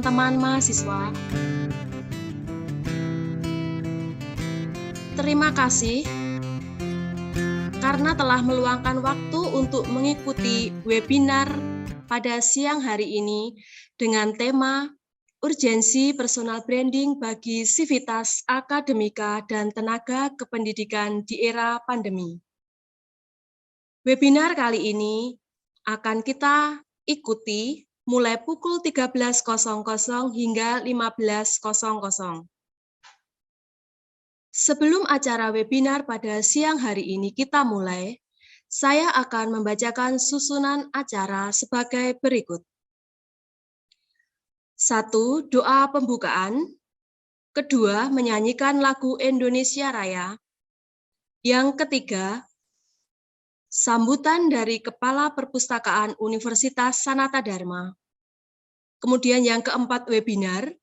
Teman mahasiswa, terima kasih karena telah meluangkan waktu untuk mengikuti webinar pada siang hari ini dengan tema Urgensi Personal Branding bagi Sivitas Akademika dan Tenaga Kependidikan di Era Pandemi. Webinar kali ini akan kita ikuti mulai pukul 13.00 hingga 15.00. Sebelum acara webinar pada siang hari ini kita mulai, saya akan membacakan susunan acara sebagai berikut. 1. Doa pembukaan. 2. Menyanyikan lagu Indonesia Raya. Yang ketiga, sambutan dari Kepala Perpustakaan Universitas Sanata Dharma. Kemudian yang keempat, webinar.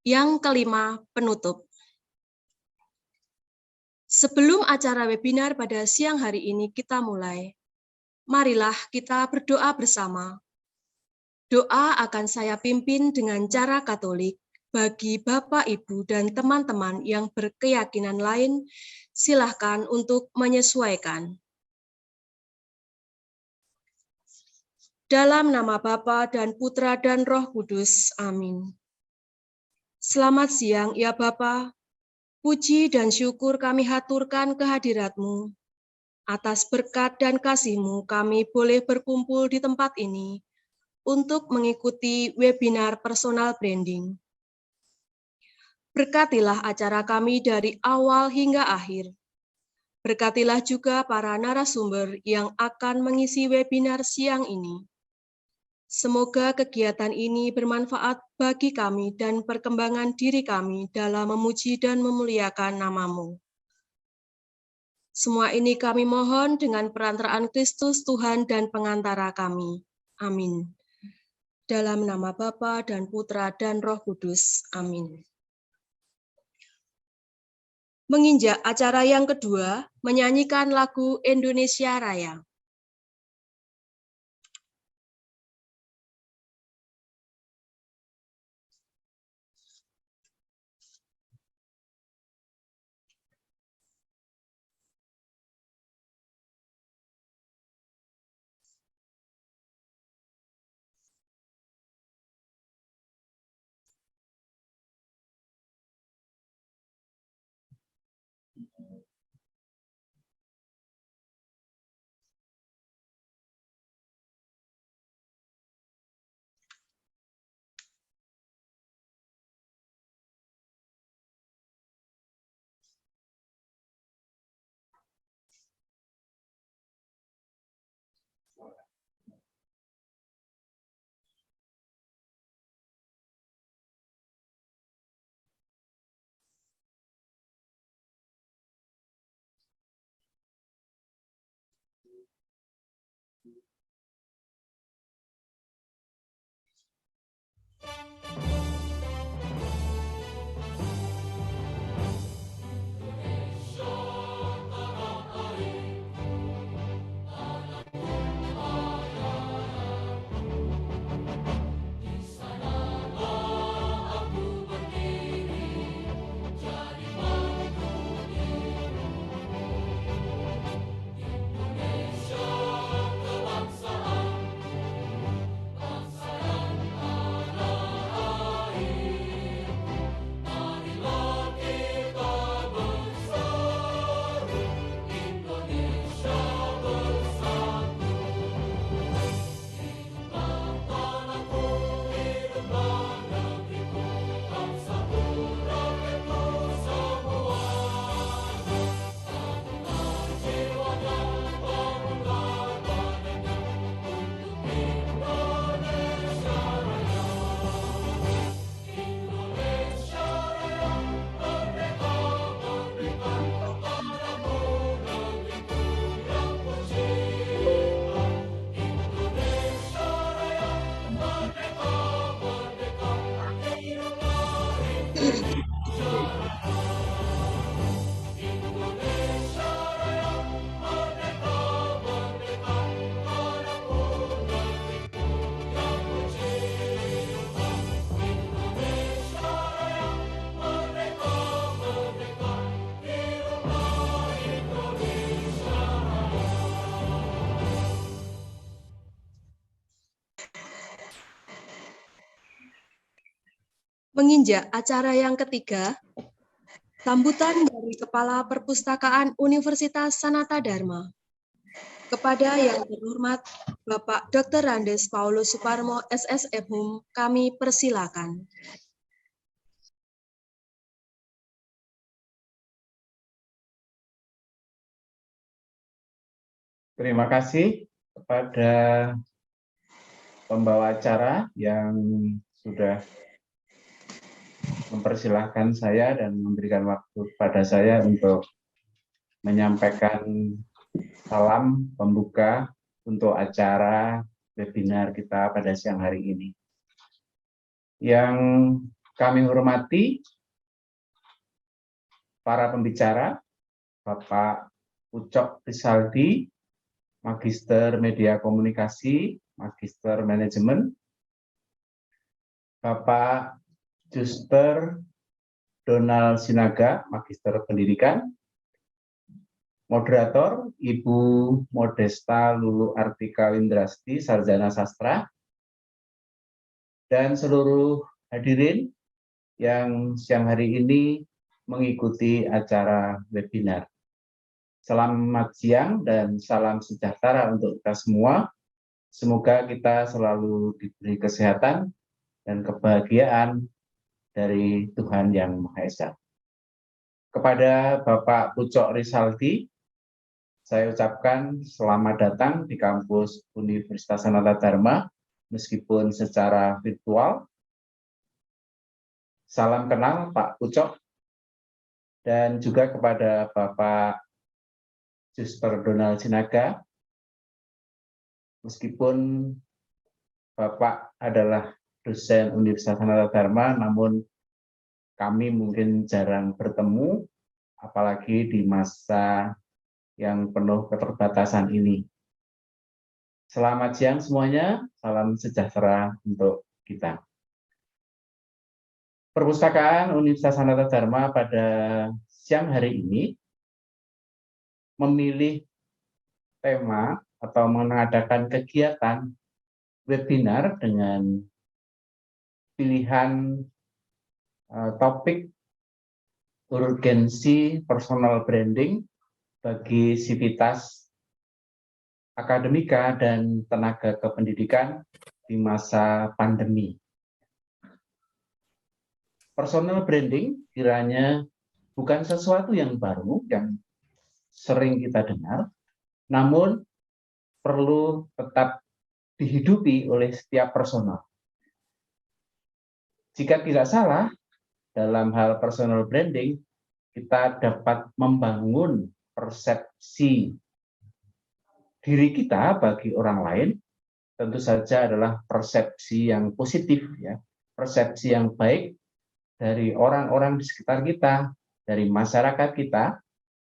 Yang kelima, penutup. Sebelum acara webinar pada siang hari ini kita mulai, marilah kita berdoa bersama. Doa akan saya pimpin dengan cara Katolik. Bagi Bapak, Ibu, dan teman-teman yang berkeyakinan lain, silahkan untuk menyesuaikan. Dalam nama Bapa dan Putra dan Roh Kudus. Amin. Selamat siang, ya Bapa. Puji dan syukur kami haturkan kehadirat-Mu. Atas berkat dan kasih-Mu kami boleh berkumpul di tempat ini untuk mengikuti webinar personal branding. Berkatilah acara kami dari awal hingga akhir. Berkatilah juga para narasumber yang akan mengisi webinar siang ini. Semoga kegiatan ini bermanfaat bagi kami dan perkembangan diri kami dalam memuji dan memuliakan nama-Mu. Semua ini kami mohon dengan perantaraan Kristus Tuhan dan pengantara kami. Amin. Dalam nama Bapa dan Putra dan Roh Kudus. Amin. Menginjak acara yang kedua, menyanyikan lagu Indonesia Raya. Menginjak acara yang ketiga, sambutan dari Kepala Perpustakaan Universitas Sanata Dharma. Kepada yang terhormat Bapak Dr. Randes Paulus Suparmo, SSFHUM, kami persilakan. Terima kasih kepada pembawa acara yang sudah mempersilahkan saya dan memberikan waktu kepada saya untuk menyampaikan salam pembuka untuk acara webinar kita pada siang hari ini. Yang kami hormati para pembicara, Bapak Ucok Risaldi, Magister Media Komunikasi, Magister Manajemen, Bapak Juster Donald Sinaga, Magister Pendidikan, moderator Ibu Modesta Lulu Artika Windrasti, Sarjana Sastra, dan seluruh hadirin yang siang hari ini mengikuti acara webinar. Selamat siang dan salam sejahtera untuk kita semua. Semoga kita selalu diberi kesehatan dan kebahagiaan dari Tuhan Yang Maha Esa. Kepada Bapak Ucok Risaldi, saya ucapkan selamat datang di kampus Universitas Sanata Dharma, meskipun secara virtual. Salam kenal Pak Ucok, dan juga kepada Bapak Juster Donald Sinaga, meskipun Bapak adalah dosen Universitas Sanata Dharma, namun kami mungkin jarang bertemu, apalagi di masa yang penuh keterbatasan ini. Selamat siang semuanya, salam sejahtera untuk kita. Perpustakaan Universitas Sanata Dharma pada siang hari ini memilih tema atau mengadakan kegiatan webinar dengan pilihan topik urgensi personal branding bagi sivitas akademika dan tenaga kependidikan di masa pandemi. Personal branding kiranya bukan sesuatu yang baru, yang sering kita dengar, namun perlu tetap dihidupi oleh setiap personal. Jika tidak salah, dalam hal personal branding, kita dapat membangun persepsi diri kita bagi orang lain, tentu saja adalah persepsi yang positif, ya, persepsi yang baik dari orang-orang di sekitar kita, dari masyarakat kita,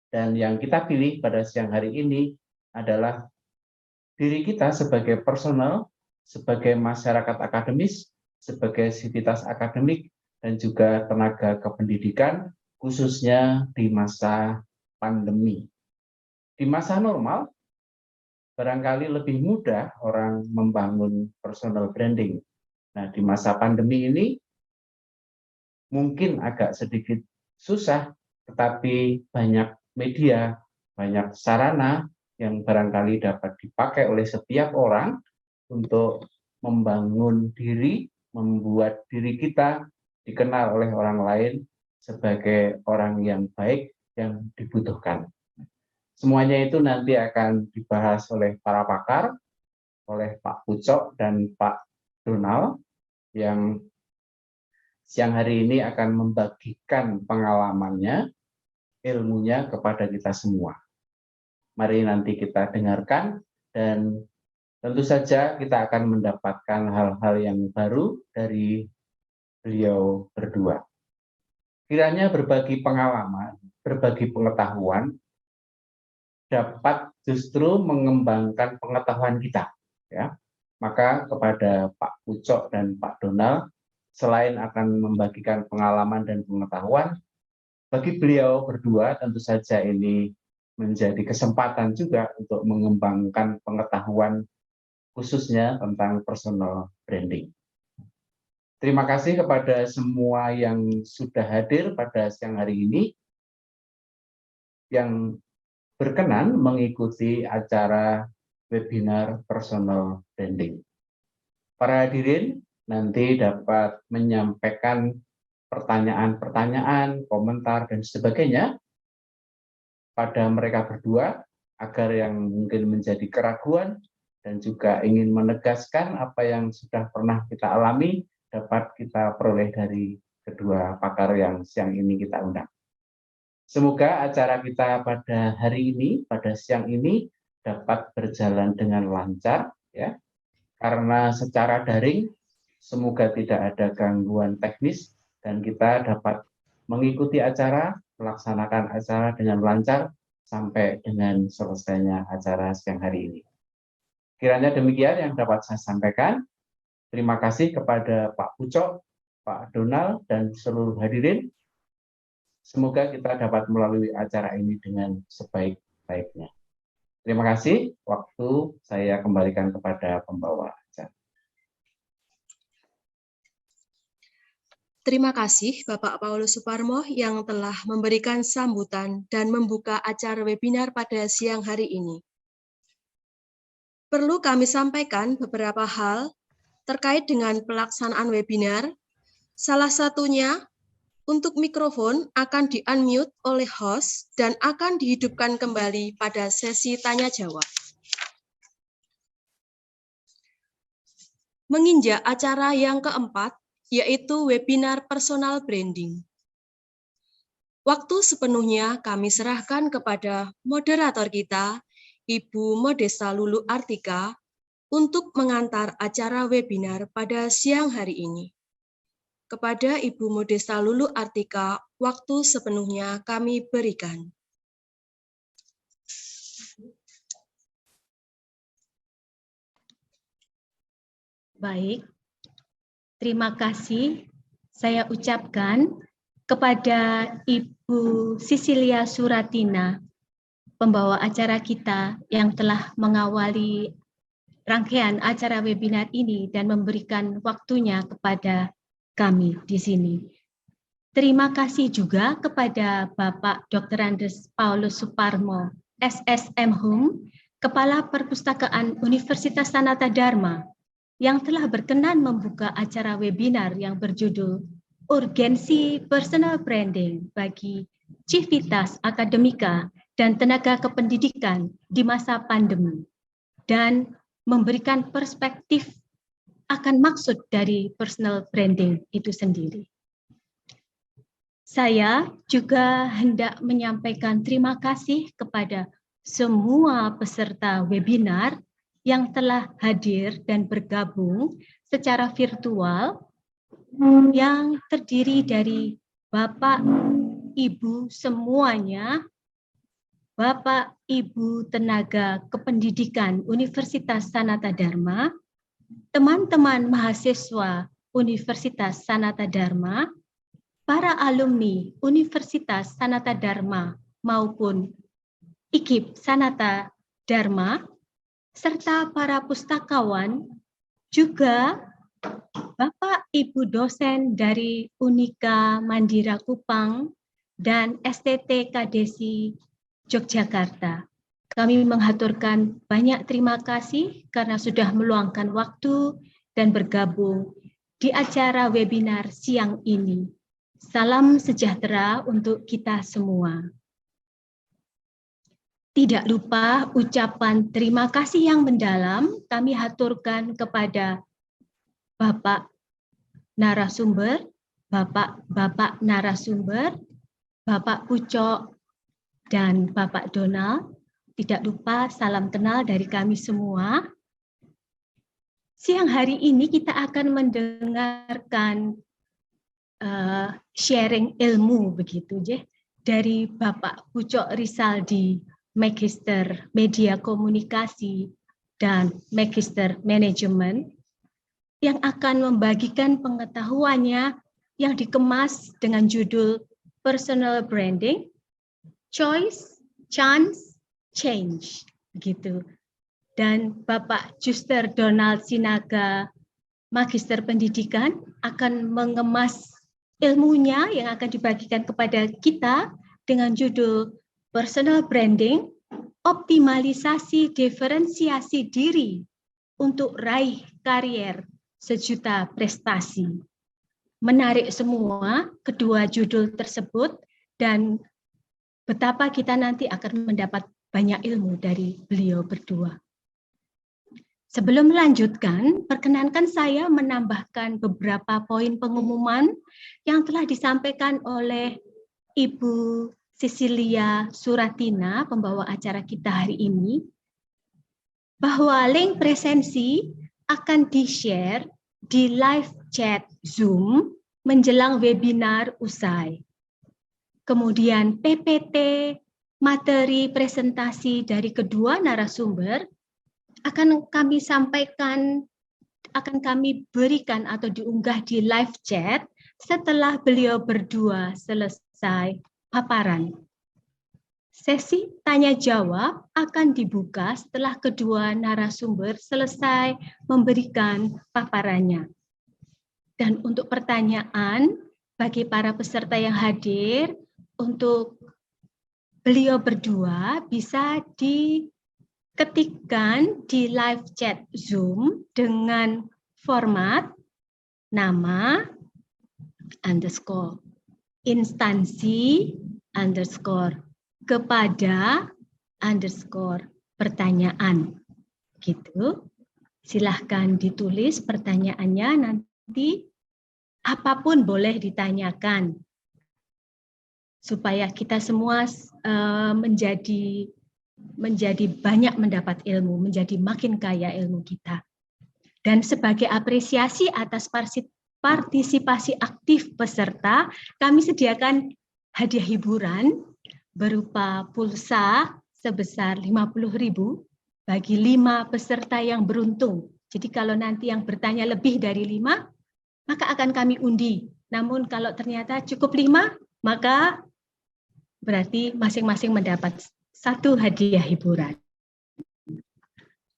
dan yang kita pilih pada siang hari ini adalah diri kita sebagai personal, sebagai masyarakat akademis, sebagai sivitas akademik, dan juga tenaga kependidikan, khususnya di masa pandemi. Di masa normal, barangkali lebih mudah orang membangun personal branding. Nah, di masa pandemi ini mungkin agak sedikit susah, tetapi banyak media, banyak sarana yang barangkali dapat dipakai oleh setiap orang untuk membangun diri, membuat diri kita dikenal oleh orang lain sebagai orang yang baik yang dibutuhkan. Semuanya itu nanti akan dibahas oleh para pakar, oleh Pak Ucok dan Pak Donald, yang siang hari ini akan membagikan pengalamannya, ilmunya kepada kita semua. Mari nanti kita dengarkan, dan tentu saja kita akan mendapatkan hal-hal yang baru dari beliau berdua. Kiranya berbagi pengalaman, berbagi pengetahuan, dapat justru mengembangkan pengetahuan kita. Ya. Maka kepada Pak Ucok dan Pak Donald, selain akan membagikan pengalaman dan pengetahuan, bagi beliau berdua tentu saja ini menjadi kesempatan juga untuk mengembangkan pengetahuan khususnya tentang personal branding. Terima kasih kepada semua yang sudah hadir pada siang hari ini, yang berkenan mengikuti acara webinar personal branding. Para hadirin nanti dapat menyampaikan pertanyaan-pertanyaan, komentar, dan sebagainya pada mereka berdua, agar yang mungkin menjadi keraguan dan juga ingin menegaskan apa yang sudah pernah kita alami dapat kita peroleh dari kedua pakar yang siang ini kita undang. Semoga acara kita pada hari ini, pada siang ini dapat berjalan dengan lancar, ya. Karena secara daring, semoga tidak ada gangguan teknis dan kita dapat mengikuti acara, melaksanakan acara dengan lancar sampai dengan selesainya acara siang hari ini. Kiranya demikian yang dapat saya sampaikan. Terima kasih kepada Pak Pucok, Pak Donald, dan seluruh hadirin. Semoga kita dapat melalui acara ini dengan sebaik-baiknya. Terima kasih. Waktu saya kembalikan kepada pembawa acara. Terima kasih Bapak Paulus Suparmo yang telah memberikan sambutan dan membuka acara webinar pada siang hari ini. Perlu kami sampaikan beberapa hal terkait dengan pelaksanaan webinar. Salah satunya, untuk mikrofon akan di-unmute oleh host dan akan dihidupkan kembali pada sesi tanya-jawab. Menginjak acara yang keempat, yaitu webinar personal branding. Waktu sepenuhnya kami serahkan kepada moderator kita, Ibu Modesta Lulu Artika, untuk mengantar acara webinar pada siang hari ini. Kepada Ibu Modesta Lulu Artika, waktu sepenuhnya kami berikan. Baik, terima kasih saya ucapkan kepada Ibu Sisilia Suratina, pembawa acara kita yang telah mengawali rangkaian acara webinar ini dan memberikan waktunya kepada kami di sini. Terima kasih juga kepada Bapak Dr. Andes Paulus Suparmo, SSM Hum, Kepala Perpustakaan Universitas Sanata Dharma, yang telah berkenan membuka acara webinar yang berjudul Urgensi Personal Branding bagi Civitas Akademika dan Tenaga Kependidikan di masa pandemi, dan memberikan perspektif akan maksud dari personal branding itu sendiri. Saya juga hendak menyampaikan terima kasih kepada semua peserta webinar yang telah hadir dan bergabung secara virtual, yang terdiri dari Bapak, Ibu semuanya, Bapak, Ibu tenaga kependidikan Universitas Sanata Dharma, teman-teman mahasiswa Universitas Sanata Dharma, para alumni Universitas Sanata Dharma maupun IKIP Sanata Dharma, serta para pustakawan, juga Bapak Ibu dosen dari Unika Mandira Kupang dan STT KDSI Yogyakarta. Kami menghaturkan banyak terima kasih karena sudah meluangkan waktu dan bergabung di acara webinar siang ini. Salam sejahtera untuk kita semua. Tidak lupa ucapan terima kasih yang mendalam kami haturkan kepada Bapak narasumber, Bapak narasumber, Bapak Pucok, dan Bapak Donald. Tidak lupa salam kenal dari kami semua. Siang hari ini kita akan mendengarkan sharing ilmu begitu ya, dari Bapak Pucok Rizaldi, Magister Media Komunikasi dan Magister Manajemen, yang akan membagikan pengetahuannya yang dikemas dengan judul Personal Branding, Choice, Chance, Change, gitu. Dan Bapak Juster Donald Sinaga, Magister Pendidikan akan mengemas ilmunya yang akan dibagikan kepada kita dengan judul Personal Branding, Optimalisasi Diferensiasi Diri untuk Raih Karier Sejuta Prestasi. Menarik semua kedua judul tersebut dan betapa kita nanti akan mendapat banyak ilmu dari beliau berdua. Sebelum melanjutkan, perkenankan saya menambahkan beberapa poin pengumuman yang telah disampaikan oleh Ibu Cecilia Suratina, pembawa acara kita hari ini, bahwa link presensi akan di-share di live chat Zoom menjelang webinar usai. Kemudian PPT, materi presentasi dari kedua narasumber akan kami sampaikan, akan kami berikan atau diunggah di live chat setelah beliau berdua selesai paparan. Sesi tanya jawab akan dibuka setelah kedua narasumber selesai memberikan paparannya. Dan untuk pertanyaan bagi para peserta yang hadir, untuk beliau berdua bisa diketikkan di live chat Zoom dengan format nama underscore instansi underscore kepada underscore pertanyaan. Gitu. Silahkan ditulis pertanyaannya, nanti apapun boleh ditanyakan supaya kita semua menjadi banyak mendapat ilmu, menjadi makin kaya ilmu kita. Dan sebagai apresiasi atas partisipasi aktif peserta, kami sediakan hadiah hiburan berupa pulsa sebesar 50.000 bagi 5 peserta yang beruntung. Jadi kalau nanti yang bertanya lebih dari 5, maka akan kami undi. Namun kalau ternyata cukup 5, maka berarti masing-masing mendapat 1 hadiah hiburan.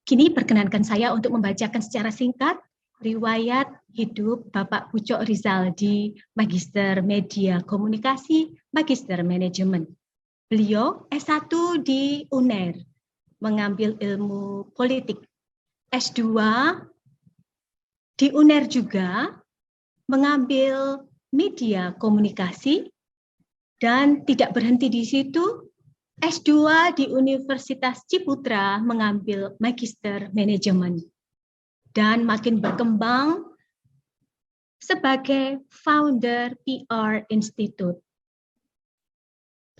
Kini perkenankan saya untuk membacakan secara singkat riwayat hidup Bapak Pucuk Rizaldi, Magister Media Komunikasi, Magister Manajemen. Beliau S1 di UNER, mengambil ilmu politik. S2 di UNER juga, mengambil media komunikasi, dan tidak berhenti di situ, S2 di Universitas Ciputra mengambil Magister Manajemen. Dan makin berkembang sebagai founder PR Institute.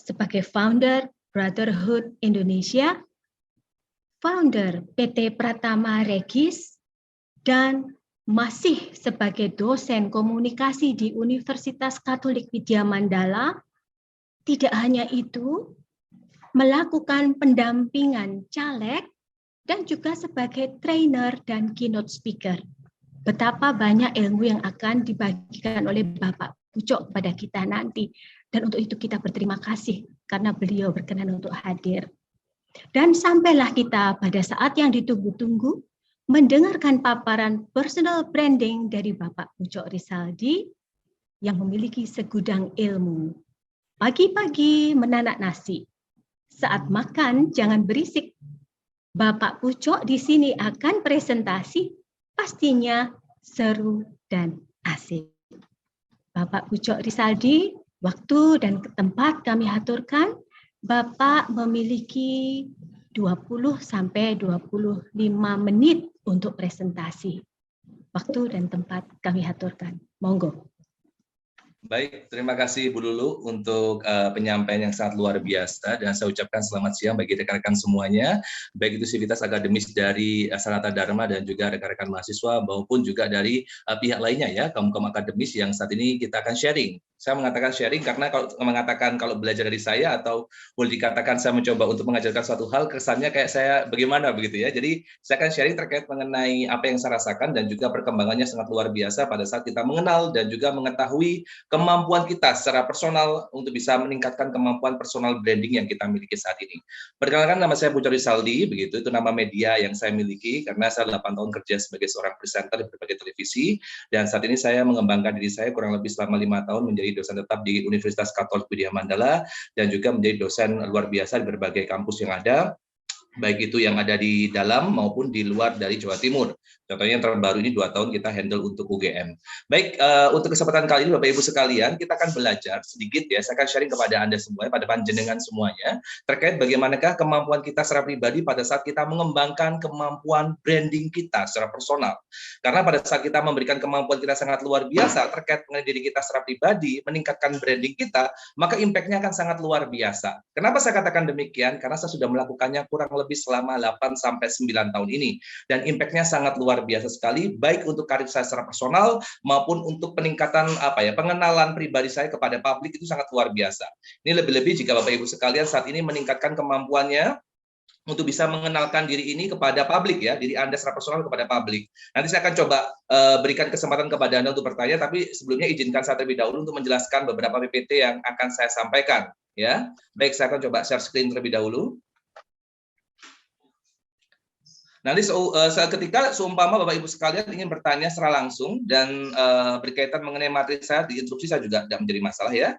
Sebagai founder Brotherhood Indonesia, founder PT Pratama Regis, dan masih sebagai dosen komunikasi di Universitas Katolik Widya Mandala. Tidak hanya itu, melakukan pendampingan caleg dan juga sebagai trainer dan keynote speaker. Betapa banyak ilmu yang akan dibagikan oleh Bapak Pucuk kepada kita nanti. Dan untuk itu kita berterima kasih karena beliau berkenan untuk hadir. Dan sampailah kita pada saat yang ditunggu-tunggu mendengarkan paparan personal branding dari Bapak Pucuk Rizaldi yang memiliki segudang ilmu. Pagi-pagi menanak nasi. Saat makan jangan berisik. Bapak Pucuk di sini akan presentasi, pastinya seru dan asik. Bapak Pucuk Rizaldi, waktu dan tempat kami aturkan. Bapak memiliki 20 sampai 25 menit untuk presentasi. Waktu dan tempat kami aturkan. Monggo. Baik, terima kasih Bu Lulu untuk penyampaian yang sangat luar biasa, dan saya ucapkan selamat siang bagi rekan-rekan semuanya, baik itu sivitas akademis dari Sanata Dharma dan juga rekan-rekan mahasiswa maupun juga dari pihak lainnya ya, kaum-kaum akademis yang saat ini kita akan sharing Saya mengatakan sharing karena kalau belajar dari saya atau boleh dikatakan saya mencoba untuk mengajarkan suatu hal, kesannya kayak saya bagaimana begitu ya. Jadi saya akan sharing terkait mengenai apa yang saya rasakan dan juga perkembangannya sangat luar biasa pada saat kita mengenal dan juga mengetahui kemampuan kita secara personal untuk bisa meningkatkan kemampuan personal branding yang kita miliki saat ini. Perkenalkan, nama saya Pujo Rizaldi, begitu itu nama media yang saya miliki karena saya 8 tahun kerja sebagai seorang presenter di berbagai televisi, dan saat ini saya mengembangkan diri saya kurang lebih selama 5 tahun menjadi dosen tetap di Universitas Katolik Widya Mandala dan juga menjadi dosen luar biasa di berbagai kampus yang ada, baik itu yang ada di dalam maupun di luar dari Jawa Timur. Contohnya yang terbaru ini 2 tahun kita handle untuk UGM. Baik, untuk kesempatan kali ini Bapak Ibu sekalian, kita akan belajar sedikit ya, saya akan sharing kepada Anda semuanya, pada panjenengan semuanya, terkait bagaimanakah kemampuan kita secara pribadi pada saat kita mengembangkan kemampuan branding kita secara personal. Karena pada saat kita memberikan kemampuan kita sangat luar biasa terkait mengenai diri kita secara pribadi, meningkatkan branding kita, maka impact-nya akan sangat luar biasa. Kenapa saya katakan demikian? Karena saya sudah melakukannya kurang lebih selama 8-9 tahun ini. Dan impact-nya sangat luar biasa sekali, baik untuk karir saya secara personal, maupun untuk peningkatan pengenalan pribadi saya kepada publik itu sangat luar biasa. Ini lebih-lebih jika Bapak Ibu sekalian saat ini meningkatkan kemampuannya untuk bisa mengenalkan diri ini kepada publik ya, diri Anda secara personal kepada publik. Nanti saya akan coba berikan kesempatan kepada Anda untuk bertanya, tapi sebelumnya izinkan saya terlebih dahulu untuk menjelaskan beberapa PPT yang akan saya sampaikan ya. Baik, saya akan coba share screen terlebih dahulu. Nanti ketika seumpama Bapak Ibu sekalian ingin bertanya secara langsung dan berkaitan mengenai materi saya di instruksi, saya juga tidak menjadi masalah ya.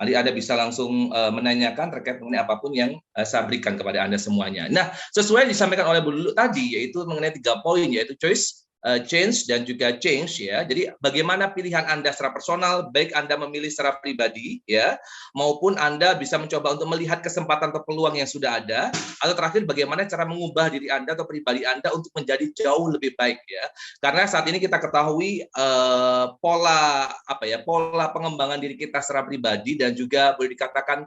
Nanti Anda bisa langsung menanyakan terkait mengenai apapun yang saya berikan kepada Anda semuanya. Nah, sesuai yang disampaikan oleh Bu Lulu tadi, yaitu mengenai 3 poin, yaitu choice, change, dan juga change ya. Jadi bagaimana pilihan Anda secara personal, baik Anda memilih secara pribadi ya, maupun Anda bisa mencoba untuk melihat kesempatan atau peluang yang sudah ada, atau terakhir bagaimana cara mengubah diri Anda atau pribadi Anda untuk menjadi jauh lebih baik ya. Karena saat ini kita ketahui pola pengembangan diri kita secara pribadi dan juga boleh dikatakan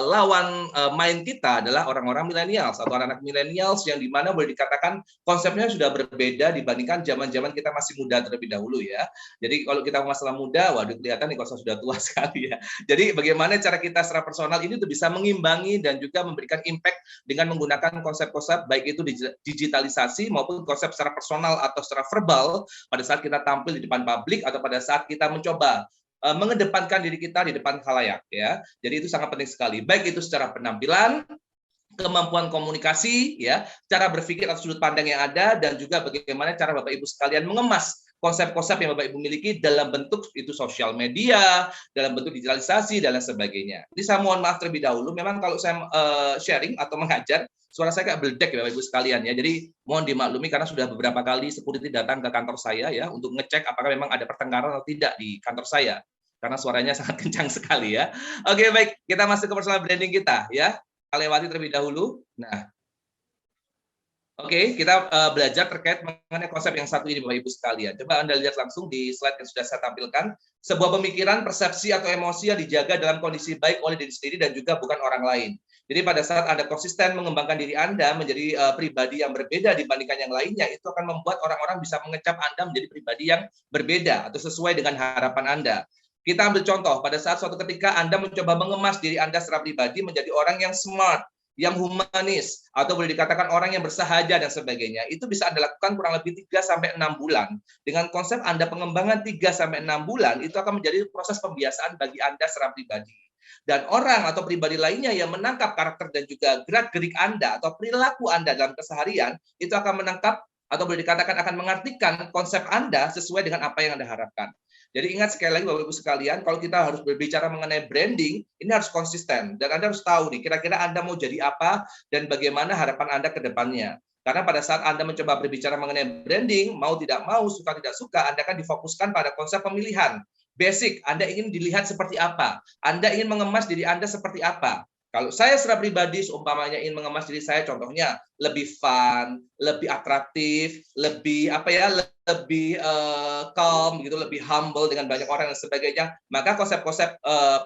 lawan main kita adalah orang-orang milenials atau anak-anak milenials, yang dimana boleh dikatakan konsepnya sudah berbeda dibandingkan zaman-zaman kita masih muda terlebih dahulu ya. Jadi kalau kita masalah muda, waduh kelihatan nih kalau sudah tua sekali ya. Jadi bagaimana cara kita secara personal ini tuh bisa mengimbangi dan juga memberikan impact dengan menggunakan konsep-konsep baik itu digitalisasi maupun konsep secara personal atau secara verbal pada saat kita tampil di depan publik atau pada saat kita mencoba mengedepankan diri kita di depan khalayak ya. Jadi itu sangat penting sekali. Baik itu secara penampilan, kemampuan komunikasi, ya, cara berpikir atau sudut pandang yang ada, dan juga bagaimana cara Bapak Ibu sekalian mengemas konsep-konsep yang Bapak Ibu miliki dalam bentuk itu sosial media, dalam bentuk digitalisasi, dan lain sebagainya. Jadi saya mohon maaf terlebih dahulu, memang kalau saya sharing atau mengajar, suara saya kayak beldek ya Bapak Ibu sekalian ya. Jadi mohon dimaklumi karena sudah beberapa kali security datang ke kantor saya ya untuk ngecek apakah memang ada pertengkaran atau tidak di kantor saya. Karena suaranya sangat kencang sekali ya. Oke, baik, kita masuk ke personal branding kita ya. Kita lewati terlebih dahulu. Nah, oke, kita belajar terkait mengenai konsep yang satu ini Bapak Ibu sekalian. Coba Anda lihat langsung di slide yang sudah saya tampilkan. Sebuah pemikiran, persepsi, atau emosi yang dijaga dalam kondisi baik oleh diri sendiri dan juga bukan orang lain. Jadi pada saat Anda konsisten mengembangkan diri Anda menjadi pribadi yang berbeda dibandingkan yang lainnya, itu akan membuat orang-orang bisa mengecap Anda menjadi pribadi yang berbeda atau sesuai dengan harapan Anda. Kita ambil contoh, pada saat suatu ketika Anda mencoba mengemas diri Anda secara pribadi menjadi orang yang smart, yang humanis, atau boleh dikatakan orang yang bersahaja dan sebagainya, itu bisa Anda lakukan kurang lebih 3-6 bulan. Dengan konsep Anda pengembangan 3-6 bulan, itu akan menjadi proses pembiasaan bagi Anda secara pribadi. Dan orang atau pribadi lainnya yang menangkap karakter dan juga gerak-gerik Anda atau perilaku Anda dalam keseharian, itu akan menangkap atau boleh dikatakan akan mengartikan konsep Anda sesuai dengan apa yang Anda harapkan. Jadi ingat sekali lagi Bapak Ibu sekalian, kalau kita harus berbicara mengenai branding, ini harus konsisten. Dan Anda harus tahu nih, kira-kira Anda mau jadi apa dan bagaimana harapan Anda ke depannya. Karena pada saat Anda mencoba berbicara mengenai branding, mau tidak mau, suka tidak suka, Anda akan difokuskan pada konsep pemilihan. Basic, Anda ingin dilihat seperti apa? Anda ingin mengemas diri Anda seperti apa? Kalau saya secara pribadi, seumpamanya ingin mengemas diri saya, contohnya lebih fun, lebih atraktif, lebih lebih calm, gitu, lebih humble dengan banyak orang dan sebagainya. Maka konsep-konsep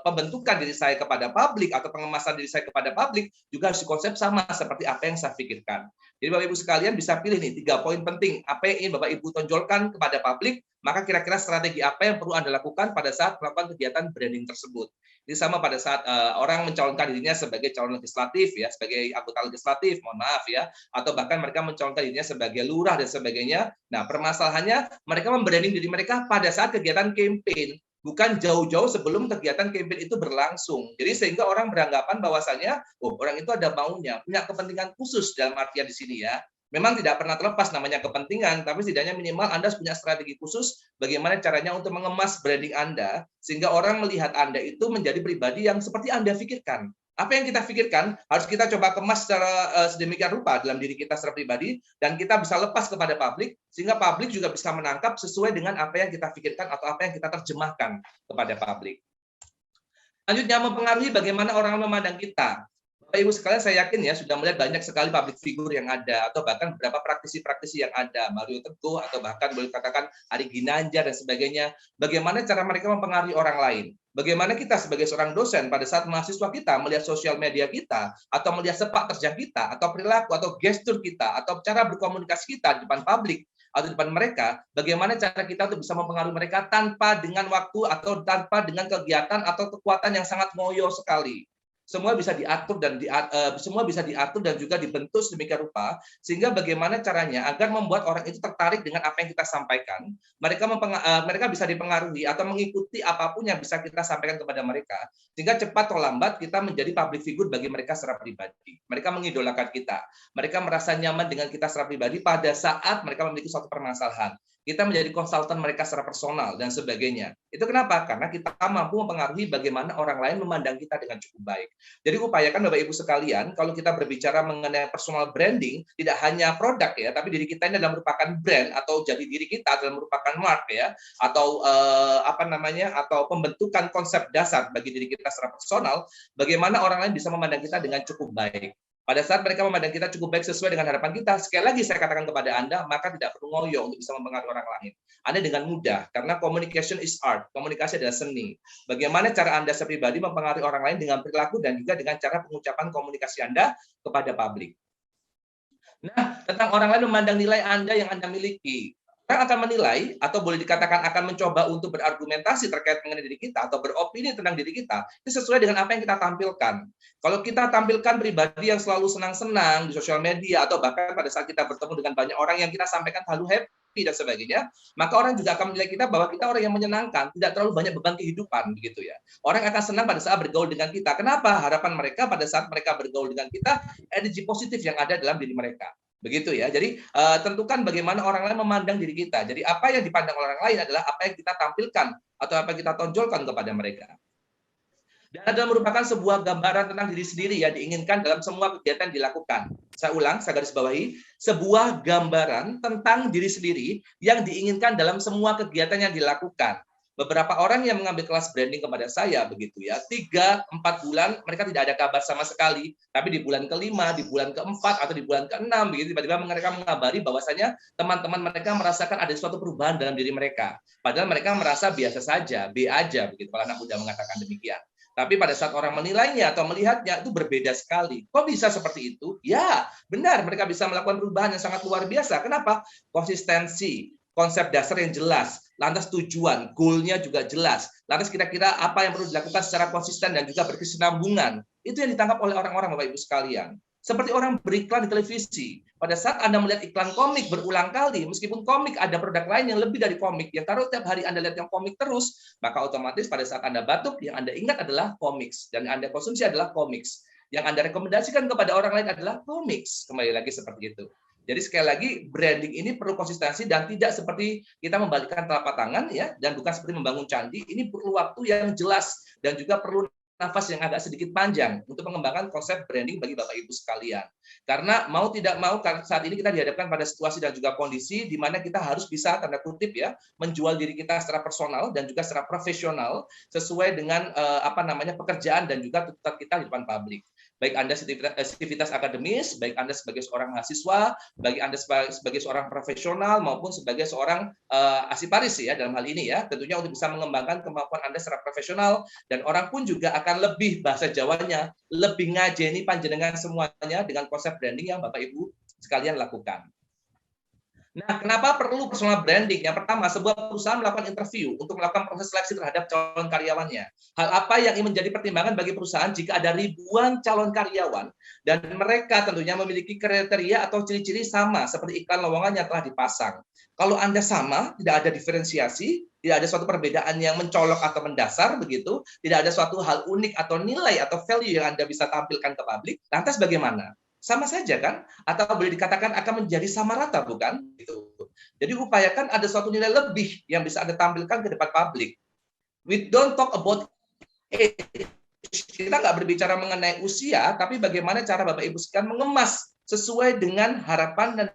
pembentukan diri saya kepada publik atau pengemasan diri saya kepada publik juga harus dikonsep sama seperti apa yang saya pikirkan. Jadi Bapak Ibu sekalian bisa pilih nih 3 poin penting apa yang ingin Bapak Ibu tonjolkan kepada publik maka kira-kira strategi apa yang perlu Anda lakukan pada saat melakukan kegiatan branding tersebut. Ini sama pada saat orang mencalonkan dirinya sebagai calon legislatif ya, sebagai anggota legislatif, mohon maaf ya, atau bahkan mereka mencalonkan dirinya sebagai lurah dan sebagainya. Nah, permasalahannya mereka membranding diri mereka pada saat kegiatan campaign, bukan jauh-jauh sebelum kegiatan campaign itu berlangsung. Jadi sehingga orang beranggapan bahwasanya, oh orang itu ada maunya, punya kepentingan khusus dalam artian di sini ya. Memang tidak pernah terlepas namanya kepentingan, tapi setidaknya minimal Anda punya strategi khusus bagaimana caranya untuk mengemas branding Anda, sehingga orang melihat Anda itu menjadi pribadi yang seperti Anda pikirkan. Apa yang kita pikirkan harus kita coba kemas secara sedemikian rupa dalam diri kita secara pribadi, dan kita bisa lepas kepada publik, sehingga publik juga bisa menangkap sesuai dengan apa yang kita pikirkan atau apa yang kita terjemahkan kepada publik. Selanjutnya, mempengaruhi bagaimana orang memandang kita. Bapak Ibu sekalian, saya yakin ya sudah melihat banyak sekali public figure yang ada, atau bahkan beberapa praktisi-praktisi yang ada, Mario Teguh, atau bahkan boleh katakan Ari Ginanjar dan sebagainya. Bagaimana cara mereka mempengaruhi orang lain? Bagaimana kita sebagai seorang dosen pada saat mahasiswa kita melihat sosial media kita, atau melihat sepak terjang kita, atau perilaku, atau gestur kita, atau cara berkomunikasi kita di depan publik, atau di depan mereka, bagaimana cara kita untuk bisa mempengaruhi mereka tanpa dengan waktu atau tanpa dengan kegiatan atau kekuatan yang sangat ngoyo sekali. Semua bisa diatur dan juga dibentuk sedemikian rupa, sehingga bagaimana caranya agar membuat orang itu tertarik dengan apa yang kita sampaikan, mereka bisa dipengaruhi atau mengikuti apapun yang bisa kita sampaikan kepada mereka, sehingga cepat atau lambat kita menjadi public figure bagi mereka secara pribadi. Mereka mengidolakan kita, mereka merasa nyaman dengan kita secara pribadi pada saat mereka memiliki suatu permasalahan. Kita menjadi konsultan mereka secara personal dan sebagainya. Itu kenapa? Karena kita mampu mempengaruhi bagaimana orang lain memandang kita dengan cukup baik. Jadi upayakan Bapak Ibu sekalian, kalau kita berbicara mengenai personal branding, tidak hanya produk ya, tapi diri kita ini adalah merupakan brand, atau jadi diri kita adalah merupakan mark ya, atau atau pembentukan konsep dasar bagi diri kita secara personal, bagaimana orang lain bisa memandang kita dengan cukup baik. Pada saat mereka memandang kita cukup baik sesuai dengan harapan kita, sekali lagi saya katakan kepada Anda, maka tidak perlu ngoyo untuk bisa mempengaruhi orang lain. Anda dengan mudah, karena communication is art, komunikasi adalah seni. Bagaimana cara Anda sepribadi mempengaruhi orang lain dengan perilaku dan juga dengan cara pengucapan komunikasi Anda kepada publik. Nah, tentang orang lain memandang nilai Anda yang Anda miliki. Orang akan menilai atau boleh dikatakan akan mencoba untuk berargumentasi terkait mengenai diri kita atau beropini tentang diri kita, itu sesuai dengan apa yang kita tampilkan. Kalau kita tampilkan pribadi yang selalu senang-senang di sosial media, atau bahkan pada saat kita bertemu dengan banyak orang yang kita sampaikan selalu happy dan sebagainya, maka orang juga akan menilai kita bahwa kita orang yang menyenangkan, tidak terlalu banyak beban kehidupan, begitu ya. Orang akan senang pada saat bergaul dengan kita. Kenapa? Harapan mereka pada saat mereka bergaul dengan kita, energi positif yang ada dalam diri mereka. Begitu ya. Jadi tentukan bagaimana orang lain memandang diri kita. Jadi apa yang dipandang orang lain adalah apa yang kita tampilkan atau apa yang kita tonjolkan kepada mereka. Dan adalah merupakan sebuah gambaran tentang diri sendiri yang diinginkan dalam semua kegiatan yang dilakukan. Saya ulang, saya garis bawahi, sebuah gambaran tentang diri sendiri yang diinginkan dalam semua kegiatan yang dilakukan. Beberapa orang yang mengambil kelas branding kepada saya, begitu ya, 3-4 bulan mereka tidak ada kabar sama sekali, tapi di bulan ke-5, di bulan ke-4, atau di bulan ke-6, begitu tiba-tiba mereka mengabari bahwasanya teman-teman mereka merasakan ada suatu perubahan dalam diri mereka. Padahal mereka merasa biasa saja, B aja, begitu kalau anak muda mengatakan demikian. Tapi pada saat orang menilainya atau melihatnya itu berbeda sekali. Kok bisa seperti itu? Ya, benar, mereka bisa melakukan perubahan yang sangat luar biasa. Kenapa? Konsistensi, konsep dasar yang jelas, lantas tujuan, goal-nya juga jelas, lantas kira-kira apa yang perlu dilakukan secara konsisten dan juga berkesinambungan. Itu yang ditangkap oleh orang-orang, Bapak Ibu sekalian. Seperti orang beriklan di televisi. Pada saat Anda melihat iklan komik berulang kali, meskipun komik ada produk lain yang lebih dari komik, ya kalau tiap hari Anda lihat yang komik terus, maka otomatis pada saat Anda batuk, yang Anda ingat adalah komiks, dan Anda konsumsi adalah komiks. Yang Anda rekomendasikan kepada orang lain adalah komiks. Kembali lagi seperti itu. Jadi sekali lagi branding ini perlu konsistensi dan tidak seperti kita membalikkan telapak tangan ya, dan bukan seperti membangun candi. Ini perlu waktu yang jelas dan juga perlu nafas yang agak sedikit panjang untuk mengembangkan konsep branding bagi Bapak Ibu sekalian. Karena mau tidak mau saat ini kita dihadapkan pada situasi dan juga kondisi di mana kita harus bisa tanda kutip ya menjual diri kita secara personal dan juga secara profesional sesuai dengan pekerjaan dan juga tuntutan kita di depan publik. Baik Anda aktivitas akademis, baik Anda sebagai seorang mahasiswa, baik Anda sebagai seorang profesional maupun sebagai seorang asiparis ya dalam hal ini ya, tentunya untuk bisa mengembangkan kemampuan Anda secara profesional, dan orang pun juga akan lebih bahasa Jawanya, lebih ngajeni panjenengan semuanya dengan konsep branding yang Bapak Ibu sekalian lakukan. Nah, kenapa perlu personal branding? Yang pertama, sebuah perusahaan melakukan interview untuk melakukan proses seleksi terhadap calon karyawannya. Hal apa yang menjadi pertimbangan bagi perusahaan jika ada ribuan calon karyawan dan mereka tentunya memiliki kriteria atau ciri-ciri sama seperti iklan lowongan yang telah dipasang. Kalau Anda sama, tidak ada diferensiasi, tidak ada suatu perbedaan yang mencolok atau mendasar begitu, tidak ada suatu hal unik atau nilai atau value yang Anda bisa tampilkan ke publik, lantas bagaimana? Sama saja kan? Atau boleh dikatakan akan menjadi sama rata, bukan? Gitu. Jadi upayakan ada suatu nilai lebih yang bisa Anda tampilkan ke depan publik. We don't talk about age. Kita nggak berbicara mengenai usia, tapi bagaimana cara Bapak Ibu sekalian mengemas sesuai dengan harapan dan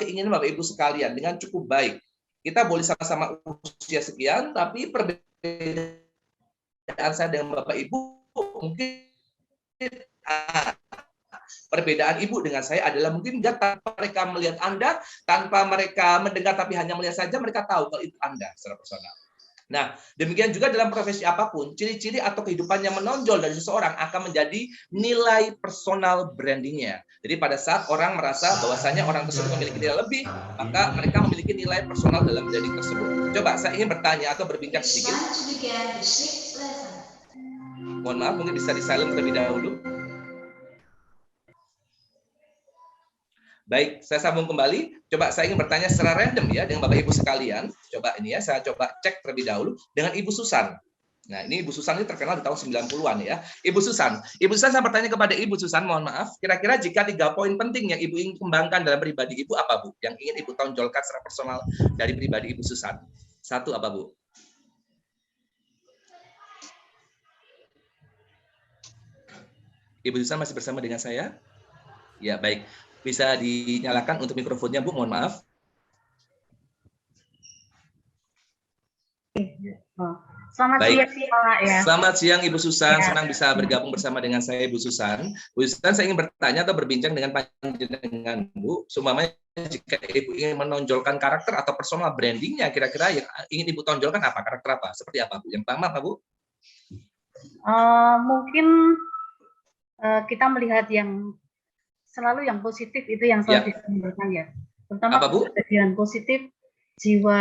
keinginan Bapak Ibu sekalian dengan cukup baik. Kita boleh sama-sama usia sekian, tapi perbedaan saya dengan Bapak Ibu mungkin perbedaan Ibu dengan saya adalah mungkin enggak tanpa mereka melihat Anda, tanpa mereka mendengar tapi hanya melihat saja, mereka tahu kalau itu Anda secara personal. Nah, demikian juga dalam profesi apapun, ciri-ciri atau kehidupan yang menonjol dari seseorang akan menjadi nilai personal brandingnya. Jadi pada saat orang merasa bahwasanya orang tersebut memiliki nilai lebih, maka mereka memiliki nilai personal dalam branding tersebut. Coba saya ingin bertanya atau berbincang sedikit. Mohon maaf, mungkin bisa di-silent terlebih dahulu. Baik, saya sambung kembali. Coba saya ingin bertanya secara random ya dengan Bapak Ibu sekalian. Coba ini ya, saya coba cek terlebih dahulu dengan Ibu Susan. Nah, ini Ibu Susan ini terkenal di tahun 90-an ya. Ibu Susan saya bertanya kepada Ibu Susan, mohon maaf, kira-kira jika 3 poin penting yang Ibu ingin kembangkan dalam pribadi Ibu apa, Bu? Yang ingin Ibu tonjolkan secara personal dari pribadi Ibu Susan. 1 apa, Bu? Ibu Susan masih bersama dengan saya? Ya, baik. Bisa dinyalakan untuk mikrofonnya, Bu, mohon maaf. Selamat siang, Pak ya. Selamat siang Ibu Susan, senang bisa bergabung bersama dengan saya Ibu Susan. Bu Susan, saya ingin bertanya atau berbincang dengan panjenengan Bu, seumpamanya jika Ibu ingin menonjolkan karakter atau personal brandingnya, kira-kira yang ingin Ibu tonjolkan apa? Karakter apa? Seperti apa, Bu? Yang pertama apa, Bu? Mungkin kita melihat yang selalu yang positif itu yang selalu disampaikan ya. Terutama kejadian positif, jiwa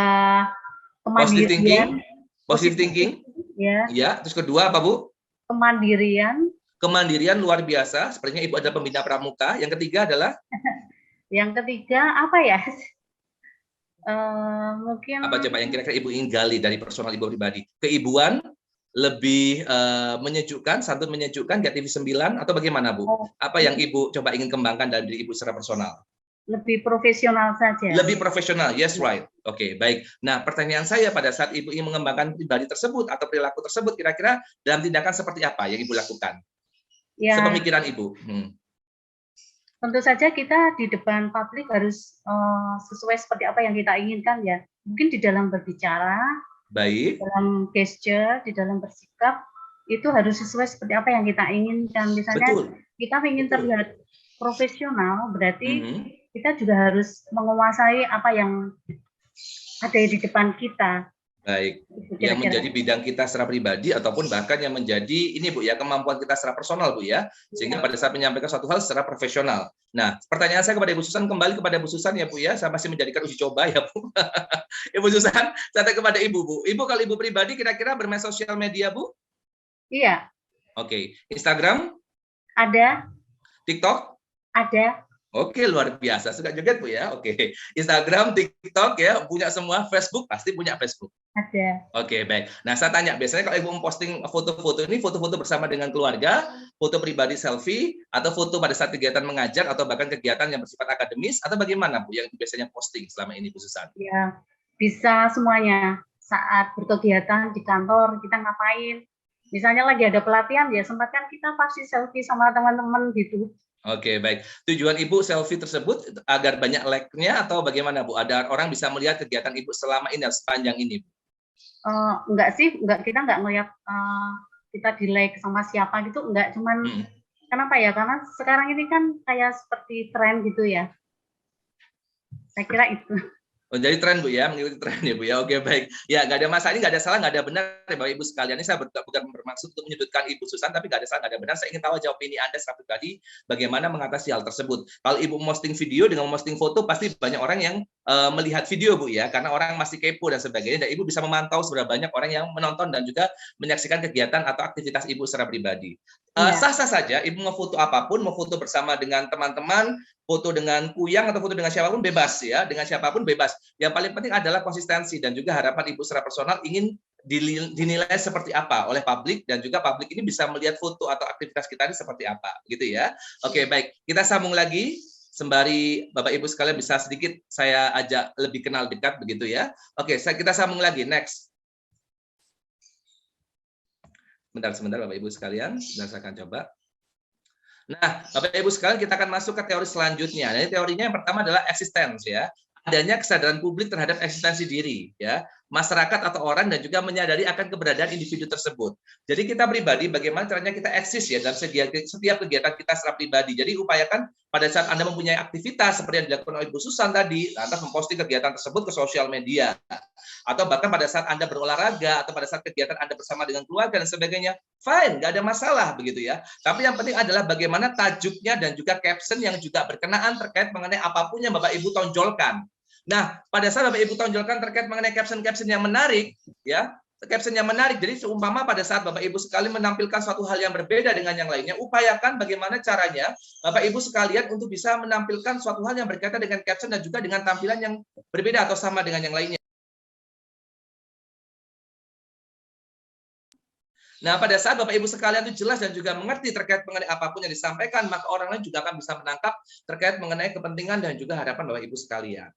kemandirian. Positive thinking. Ya. Ya. Terus kedua apa, Bu? Kemandirian. Kemandirian luar biasa. Sepertinya Ibu adalah pembina pramuka. Yang ketiga adalah? Yang ketiga apa ya? Mungkin. Apa coba yang kira-kira Ibu ingin gali dari personal Ibu pribadi? Keibuan, lebih menyejukkan, santun menyejukkan, di TV 9 atau bagaimana, Bu? Apa yang Ibu coba ingin kembangkan dari diri Ibu secara personal? Lebih profesional saja. Lebih profesional, yes, right. Oke, baik. Nah, pertanyaan saya pada saat Ibu ingin mengembangkan pribadi tersebut atau perilaku tersebut, kira-kira dalam tindakan seperti apa yang Ibu lakukan? Ya, sepemikiran Ibu. Tentu saja kita di depan publik harus sesuai seperti apa yang kita inginkan ya. Mungkin di dalam berbicara, baik, di dalam gesture, di dalam bersikap, itu harus sesuai seperti apa yang kita inginkan. Misalnya kita ingin terlihat profesional, berarti kita juga harus menguasai apa yang ada di depan kita. Baik, yang menjadi bidang kita secara pribadi ataupun bahkan yang menjadi ini Bu ya, kemampuan kita secara personal Bu ya, sehingga pada saat menyampaikan suatu hal secara profesional. Nah, pertanyaan saya kepada Ibu Susan, kembali kepada Bu Susan ya Bu ya, saya masih menjadikan uji coba ya Bu. Ibu Susan, saya tanya kepada Ibu Bu. Ibu kalau Ibu pribadi kira-kira bermain sosial media Bu? Iya. Oke, Instagram? Ada. TikTok? Ada. Oke, luar biasa. Suka joget Bu ya? Oke. Instagram, TikTok ya, punya semua. Facebook, pasti punya Facebook. Ada. Oke, baik. Nah, saya tanya, biasanya kalau Ibu memposting foto-foto ini, foto-foto bersama dengan keluarga, foto pribadi selfie, atau foto pada saat kegiatan mengajar, atau bahkan kegiatan yang bersifat akademis, atau bagaimana Bu yang biasanya posting selama ini Bu Susan? Ya, bisa semuanya. Saat berkegiatan di kantor, kita ngapain? Misalnya lagi ada pelatihan, ya sempatkan kita pasti selfie sama teman-teman gitu. Oke, baik. Tujuan Ibu selfie tersebut agar banyak like-nya atau bagaimana, Bu? Ada orang bisa melihat kegiatan Ibu selama ini, sepanjang ini, Bu? Enggak sih, kita enggak ngeliat kita di-like sama siapa gitu, enggak. Cuman, kenapa ya? Karena sekarang ini kan kayak seperti tren gitu ya. Saya kira itu. Oh, jadi tren Bu ya, mengikuti tren ya Bu ya. Oke baik. Ya nggak ada masalah, ini nggak ada salah, nggak ada benar ya Bapak Ibu sekalian. Ini saya bukan bermaksud untuk menyudutkan Ibu Susan, tapi nggak ada salah, nggak ada benar. Saya ingin tahu aja opini Anda secara pribadi bagaimana mengatasi hal tersebut. Kalau Ibu posting video dengan posting foto, pasti banyak orang yang melihat video Bu ya, karena orang masih kepo dan sebagainya. Dan Ibu bisa memantau seberapa banyak orang yang menonton dan juga menyaksikan kegiatan atau aktivitas Ibu secara pribadi. Sah-sah saja Ibu mau foto apapun, mau foto bersama dengan teman-teman, foto dengan kuyang atau foto dengan siapapun bebas ya, dengan siapapun bebas. Yang paling penting adalah konsistensi dan juga harapan Ibu secara personal ingin dinilai seperti apa oleh publik, dan juga publik ini bisa melihat foto atau aktivitas kita ini seperti apa, gitu ya. Oke, baik. Kita sambung lagi sembari Bapak Ibu sekalian bisa sedikit saya ajak lebih kenal dekat begitu ya. Oke, kita sambung lagi. Next. Sebentar Bapak Ibu sekalian, dan saya akan coba. Nah, Bapak Ibu sekalian, kita akan masuk ke teori selanjutnya. Jadi teorinya yang pertama adalah eksistensi ya. Adanya kesadaran publik terhadap eksistensi diri ya, masyarakat atau orang, dan juga menyadari akan keberadaan individu tersebut. Jadi kita pribadi bagaimana caranya kita eksis ya dalam setiap kegiatan kita secara pribadi. Jadi upayakan pada saat Anda mempunyai aktivitas seperti yang dilakukan oleh Ibu Susan tadi, lantas memposting kegiatan tersebut ke sosial media. Atau bahkan pada saat Anda berolahraga, atau pada saat kegiatan Anda bersama dengan keluarga dan sebagainya, fine, nggak ada masalah begitu ya. Tapi yang penting adalah bagaimana tajuknya dan juga caption yang juga berkenaan terkait mengenai apapun yang Bapak Ibu tonjolkan. Nah, pada saat Bapak Ibu tonjolkan terkait mengenai caption-caption yang menarik, ya, caption yang menarik. Jadi seumpama pada saat Bapak Ibu sekalian menampilkan suatu hal yang berbeda dengan yang lainnya, upayakan bagaimana caranya Bapak Ibu sekalian untuk bisa menampilkan suatu hal yang berkaitan dengan caption dan juga dengan tampilan yang berbeda atau sama dengan yang lainnya. Nah, pada saat Bapak Ibu sekalian itu jelas dan juga mengerti terkait mengenai apapun yang disampaikan, maka orang lain juga akan bisa menangkap terkait mengenai kepentingan dan juga harapan Bapak Ibu sekalian.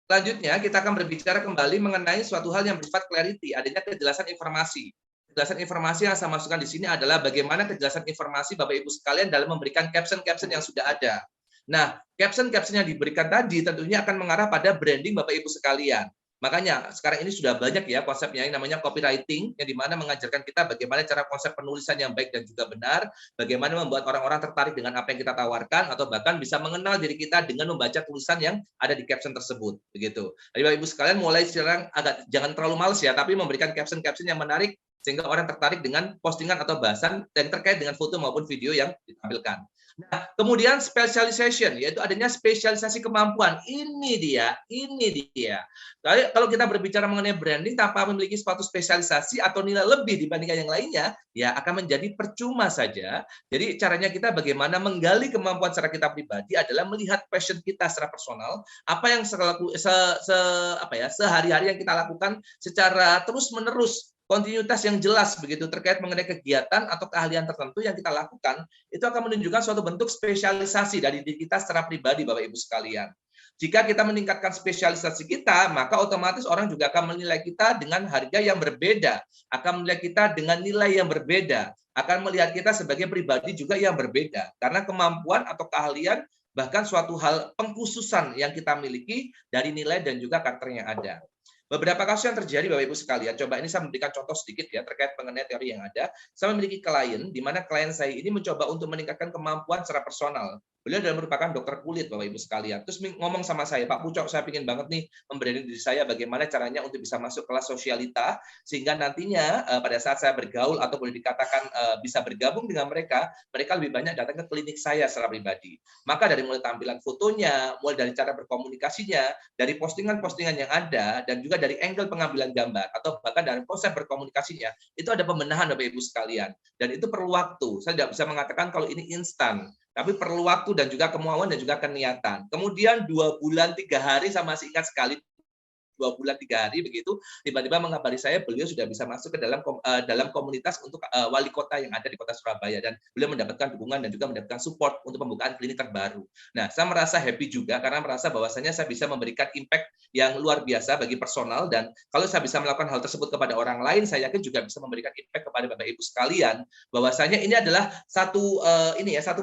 Selanjutnya, kita akan berbicara kembali mengenai suatu hal yang bersifat clarity, adanya kejelasan informasi. Kejelasan informasi yang saya masukkan di sini adalah bagaimana kejelasan informasi Bapak Ibu sekalian dalam memberikan caption-caption yang sudah ada. Nah, caption-caption yang diberikan tadi tentunya akan mengarah pada branding Bapak Ibu sekalian. Makanya sekarang ini sudah banyak ya konsepnya yang namanya copywriting, yang dimana mengajarkan kita bagaimana cara konsep penulisan yang baik dan juga benar, bagaimana membuat orang-orang tertarik dengan apa yang kita tawarkan, atau bahkan bisa mengenal diri kita dengan membaca tulisan yang ada di caption tersebut. Begitu. Jadi Bapak Ibu sekalian mulai sekarang agak jangan terlalu males ya, tapi memberikan caption-caption yang menarik sehingga orang tertarik dengan postingan atau bahasan yang terkait dengan foto maupun video yang ditampilkan. Nah, kemudian specialization, yaitu adanya spesialisasi kemampuan. Ini dia. Kalau kita berbicara mengenai branding tanpa memiliki suatu spesialisasi atau nilai lebih dibandingkan yang lainnya, ya akan menjadi percuma saja. Jadi caranya kita bagaimana menggali kemampuan secara kita pribadi adalah melihat passion kita secara personal, apa yang sehari-hari yang kita lakukan secara terus-menerus, kontinuitas yang jelas begitu terkait mengenai kegiatan atau keahlian tertentu yang kita lakukan, itu akan menunjukkan suatu bentuk spesialisasi dari diri kita secara pribadi Bapak Ibu sekalian. Jika kita meningkatkan spesialisasi kita, maka otomatis orang juga akan menilai kita dengan harga yang berbeda, akan melihat kita dengan nilai yang berbeda, akan melihat kita sebagai pribadi juga yang berbeda, karena kemampuan atau keahlian bahkan suatu hal pengkhususan yang kita miliki dari nilai dan juga karakter yang ada. Beberapa kasus yang terjadi Bapak Ibu sekalian, coba ini saya memberikan contoh sedikit ya terkait mengenai teori yang ada. Saya memiliki klien, di mana klien saya ini mencoba untuk meningkatkan kemampuan secara personal. Beliau adalah merupakan dokter kulit Bapak Ibu sekalian. Terus ngomong sama saya, Pak Pucok, saya ingin banget nih memberani diri saya bagaimana caranya untuk bisa masuk kelas sosialita, sehingga nantinya pada saat saya bergaul atau boleh dikatakan bisa bergabung dengan mereka lebih banyak datang ke klinik saya secara pribadi. Maka dari mulai tampilan fotonya, mulai dari cara berkomunikasinya, dari postingan-postingan yang ada, dan juga dari angle pengambilan gambar, atau bahkan dari konsep berkomunikasinya, itu ada pembenahan Bapak Ibu sekalian. Dan itu perlu waktu. Saya tidak bisa mengatakan kalau ini instan, tapi perlu waktu dan juga kemauan dan juga keniatan. Kemudian 2 bulan 3 hari saya masih ingat sekali, 2 bulan 3 hari begitu, tiba-tiba mengabari saya beliau sudah bisa masuk ke dalam komunitas untuk wali kota yang ada di kota Surabaya, dan beliau mendapatkan dukungan dan juga mendapatkan support untuk pembukaan klinik terbaru. Nah, saya merasa happy juga karena merasa bahwasanya saya bisa memberikan impact yang luar biasa bagi personal, dan kalau saya bisa melakukan hal tersebut kepada orang lain, saya yakin juga bisa memberikan impact kepada Bapak Ibu sekalian, bahwasanya ini adalah satu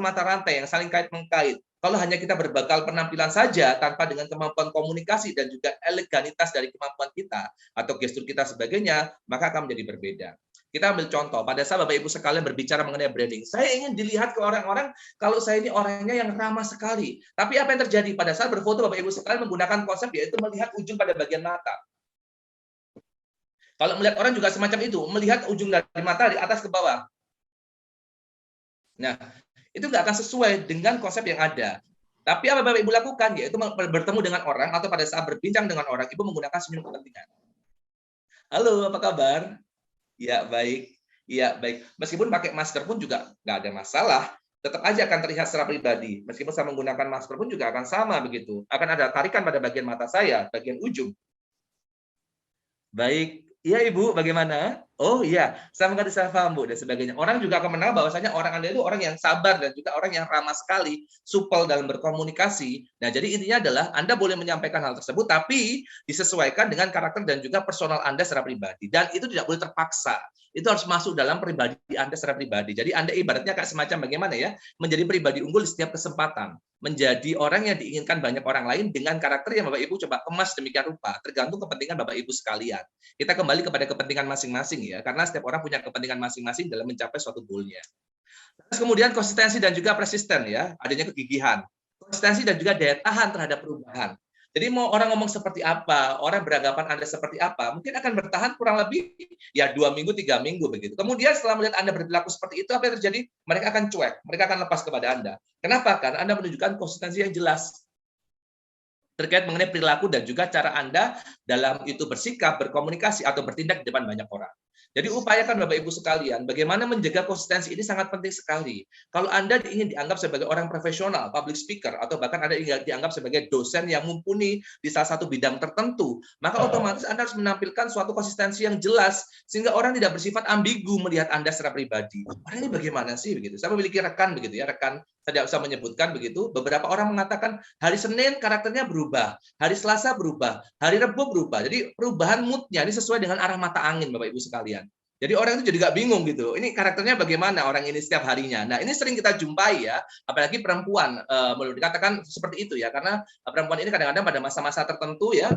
mata rantai yang saling kait-mengkait. Kalau hanya kita berbekal penampilan saja tanpa dengan kemampuan komunikasi dan juga eleganitas dari kemampuan kita atau gestur kita sebagainya, maka akan menjadi berbeda. Kita ambil contoh, pada saat Bapak Ibu sekalian berbicara mengenai branding, saya ingin dilihat ke orang-orang kalau saya ini orangnya yang ramah sekali. Tapi apa yang terjadi pada saat berfoto Bapak Ibu sekalian menggunakan konsep yaitu melihat ujung pada bagian mata. Kalau melihat orang juga semacam itu, melihat ujung dari mata di atas ke bawah. Nah, itu nggak akan sesuai dengan konsep yang ada. Tapi apa Bapak Ibu lakukan, yaitu bertemu dengan orang atau pada saat berbincang dengan orang, Ibu menggunakan senyum kepentingan. Halo, apa kabar? Ya, baik. Ya, baik. Meskipun pakai masker pun juga nggak ada masalah. Tetap aja akan terlihat secara pribadi. Meskipun saya menggunakan masker pun juga akan sama begitu. Akan ada tarikan pada bagian mata saya, bagian ujung. Baik. Iya, Ibu, bagaimana? Oh iya, saya mengerti, saya paham, Bu, dan sebagainya. Orang juga akan mengenal bahwasanya orang Anda itu orang yang sabar dan juga orang yang ramah sekali, supel dalam berkomunikasi. Nah, jadi intinya adalah Anda boleh menyampaikan hal tersebut, tapi disesuaikan dengan karakter dan juga personal Anda secara pribadi. Dan itu tidak boleh terpaksa. Itu harus masuk dalam pribadi Anda secara pribadi. Jadi Anda ibaratnya kayak semacam bagaimana ya, menjadi pribadi unggul di setiap kesempatan. Menjadi orang yang diinginkan banyak orang lain dengan karakter yang Bapak Ibu coba kemas demikian rupa, tergantung kepentingan Bapak Ibu sekalian. Kita kembali kepada kepentingan masing-masing ya, karena setiap orang punya kepentingan masing-masing dalam mencapai suatu goal-nya. Terus kemudian konsistensi dan juga persisten ya, adanya kegigihan. Konsistensi dan juga daya tahan terhadap perubahan. Jadi mau orang ngomong seperti apa, orang beranggapan Anda seperti apa, mungkin akan bertahan kurang lebih ya 2 minggu, 3 minggu begitu. Kemudian setelah melihat Anda berperilaku seperti itu, apa yang terjadi? Mereka akan cuek, mereka akan lepas kepada Anda. Kenapa? Karena Anda menunjukkan konsistensi yang jelas terkait mengenai perilaku dan juga cara Anda dalam itu bersikap, berkomunikasi, atau bertindak di depan banyak orang. Jadi upayakan Bapak Ibu sekalian, bagaimana menjaga konsistensi ini sangat penting sekali. Kalau Anda ingin dianggap sebagai orang profesional, public speaker, atau bahkan Anda ingin dianggap sebagai dosen yang mumpuni di salah satu bidang tertentu, maka otomatis Anda harus menampilkan suatu konsistensi yang jelas, sehingga orang tidak bersifat ambigu melihat Anda secara pribadi. Orang ini bagaimana sih? Begitu. Saya memiliki rekan begitu ya, rekan saya tidak usah menyebutkan begitu. Beberapa orang mengatakan hari Senin karakternya berubah, hari Selasa berubah, hari Rabu berubah. Jadi perubahan moodnya ini sesuai dengan arah mata angin, Bapak Ibu sekalian. Jadi orang itu jadi nggak bingung gitu. Ini karakternya bagaimana orang ini setiap harinya. Nah ini sering kita jumpai ya, apalagi perempuan. Boleh dikatakan seperti itu ya, karena perempuan ini kadang-kadang pada masa-masa tertentu ya,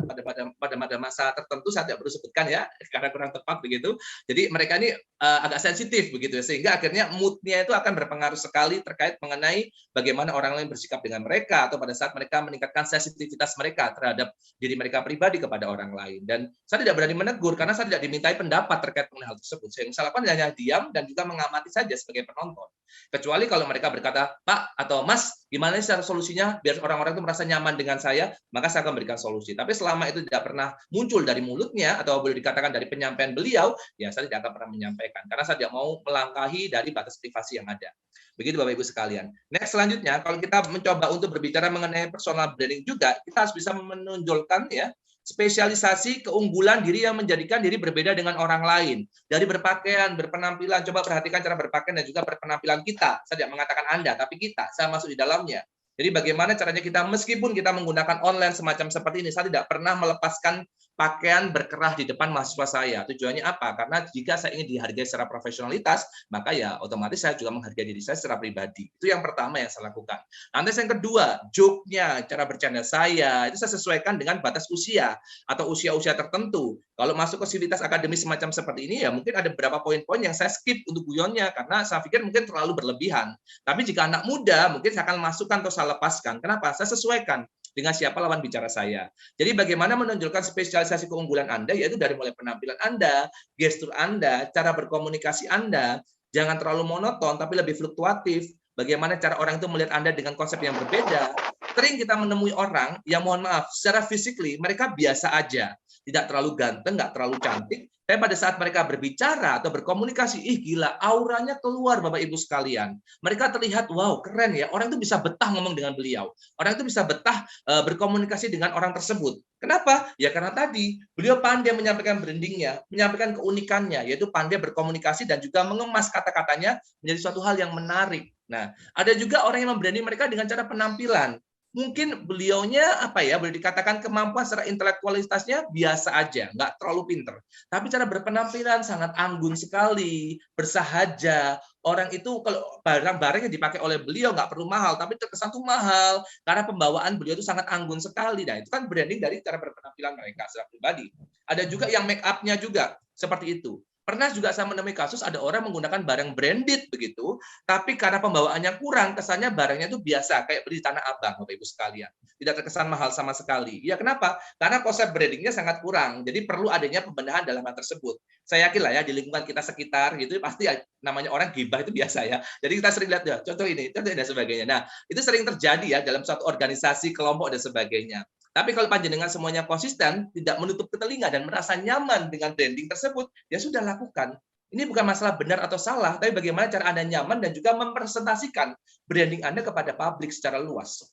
pada masa tertentu saya tidak perlu sebutkan ya, karena kurang tepat begitu. Jadi mereka ini agak sensitif begitu ya, sehingga akhirnya moodnya itu akan berpengaruh sekali terkait mengenai bagaimana orang lain bersikap dengan mereka atau pada saat mereka meningkatkan sensitivitas mereka terhadap diri mereka pribadi kepada orang lain. Dan saya tidak berani menegur karena saya tidak dimintai pendapat terkait mengenai hal tersebut. Yang saya lakukan hanya diam dan juga mengamati saja sebagai penonton. Kecuali kalau mereka berkata, Pak atau Mas, gimana sih solusinya biar orang-orang itu merasa nyaman dengan saya, maka saya akan memberikan solusi. Tapi selama itu tidak pernah muncul dari mulutnya atau boleh dikatakan dari penyampaian beliau, ya saya tidak akan pernah menyampaikan karena saya tidak mau melangkahi dari batas privasi yang ada. Begitu Bapak Ibu sekalian. Next selanjutnya, kalau kita mencoba untuk berbicara mengenai personal branding juga, kita harus bisa menonjolkan ya spesialisasi keunggulan diri yang menjadikan diri berbeda dengan orang lain. Dari berpakaian, berpenampilan, coba perhatikan cara berpakaian dan juga berpenampilan kita. Saya tidak mengatakan Anda, tapi kita, saya masuk di dalamnya. Jadi bagaimana caranya kita, meskipun kita menggunakan online semacam seperti ini, saya tidak pernah melepaskan pakaian berkerah di depan mahasiswa saya. Tujuannya apa? Karena jika saya ingin dihargai secara profesionalitas, maka ya otomatis saya juga menghargai diri saya secara pribadi. Itu yang pertama yang saya lakukan. Lantas yang kedua, joke-nya, cara bercanda saya, itu saya sesuaikan dengan batas usia atau usia-usia tertentu. Kalau masuk ke sivitas akademis semacam seperti ini, ya mungkin ada beberapa poin-poin yang saya skip untuk guyonnya, karena saya pikir mungkin terlalu berlebihan. Tapi jika anak muda, mungkin saya akan masukkan atau saya lepaskan. Kenapa? Saya sesuaikan dengan siapa lawan bicara saya. Jadi bagaimana menonjolkan spesialisasi keunggulan Anda, yaitu dari mulai penampilan Anda, gestur Anda, cara berkomunikasi Anda, jangan terlalu monoton, tapi lebih fluktuatif. Bagaimana cara orang itu melihat Anda dengan konsep yang berbeda. Sering kita menemui orang yang mohon maaf, secara physically mereka biasa aja. Tidak terlalu ganteng, nggak terlalu cantik, tapi pada saat mereka berbicara atau berkomunikasi, ih gila, auranya keluar Bapak Ibu sekalian. Mereka terlihat, wow keren ya, orang itu bisa betah ngomong dengan beliau. Orang itu bisa betah berkomunikasi dengan orang tersebut. Kenapa? Ya karena tadi, beliau pandai menyampaikan brandingnya, menyampaikan keunikannya, yaitu pandai berkomunikasi dan juga mengemas kata-katanya menjadi suatu hal yang menarik. Nah, ada juga orang yang membranding mereka dengan cara penampilan. Mungkin beliaunya apa ya, boleh dikatakan kemampuan secara intelektualitasnya biasa aja, nggak terlalu pinter. Tapi cara berpenampilan sangat anggun sekali, bersahaja. Orang itu kalau barang-barang yang dipakai oleh beliau nggak perlu mahal, tapi terkesan tuh mahal karena pembawaan beliau itu sangat anggun sekali. Nah itu kan branding dari cara berpenampilan mereka secara pribadi. Ada juga yang make up-nya juga seperti itu. Pernah juga saya menemui kasus ada orang menggunakan barang branded begitu, tapi karena pembawaannya kurang, kesannya barangnya itu biasa, kayak beli di Tanah Abang, Bapak Ibu sekalian. Tidak terkesan mahal sama sekali. Ya kenapa? Karena konsep brandingnya sangat kurang. Jadi perlu adanya pembenahan dalam hal tersebut. Saya yakin lah ya, di lingkungan kita sekitar gitu, pasti namanya orang gibah itu biasa ya. Jadi kita sering lihat ya, contoh ini, contoh dan sebagainya. Nah, itu sering terjadi ya dalam suatu organisasi, kelompok dan sebagainya. Tapi kalau panjenengan semuanya konsisten, tidak menutup telinga dan merasa nyaman dengan branding tersebut, ya sudah lakukan. Ini bukan masalah benar atau salah, tapi bagaimana cara Anda nyaman dan juga mempresentasikan branding Anda kepada publik secara luas.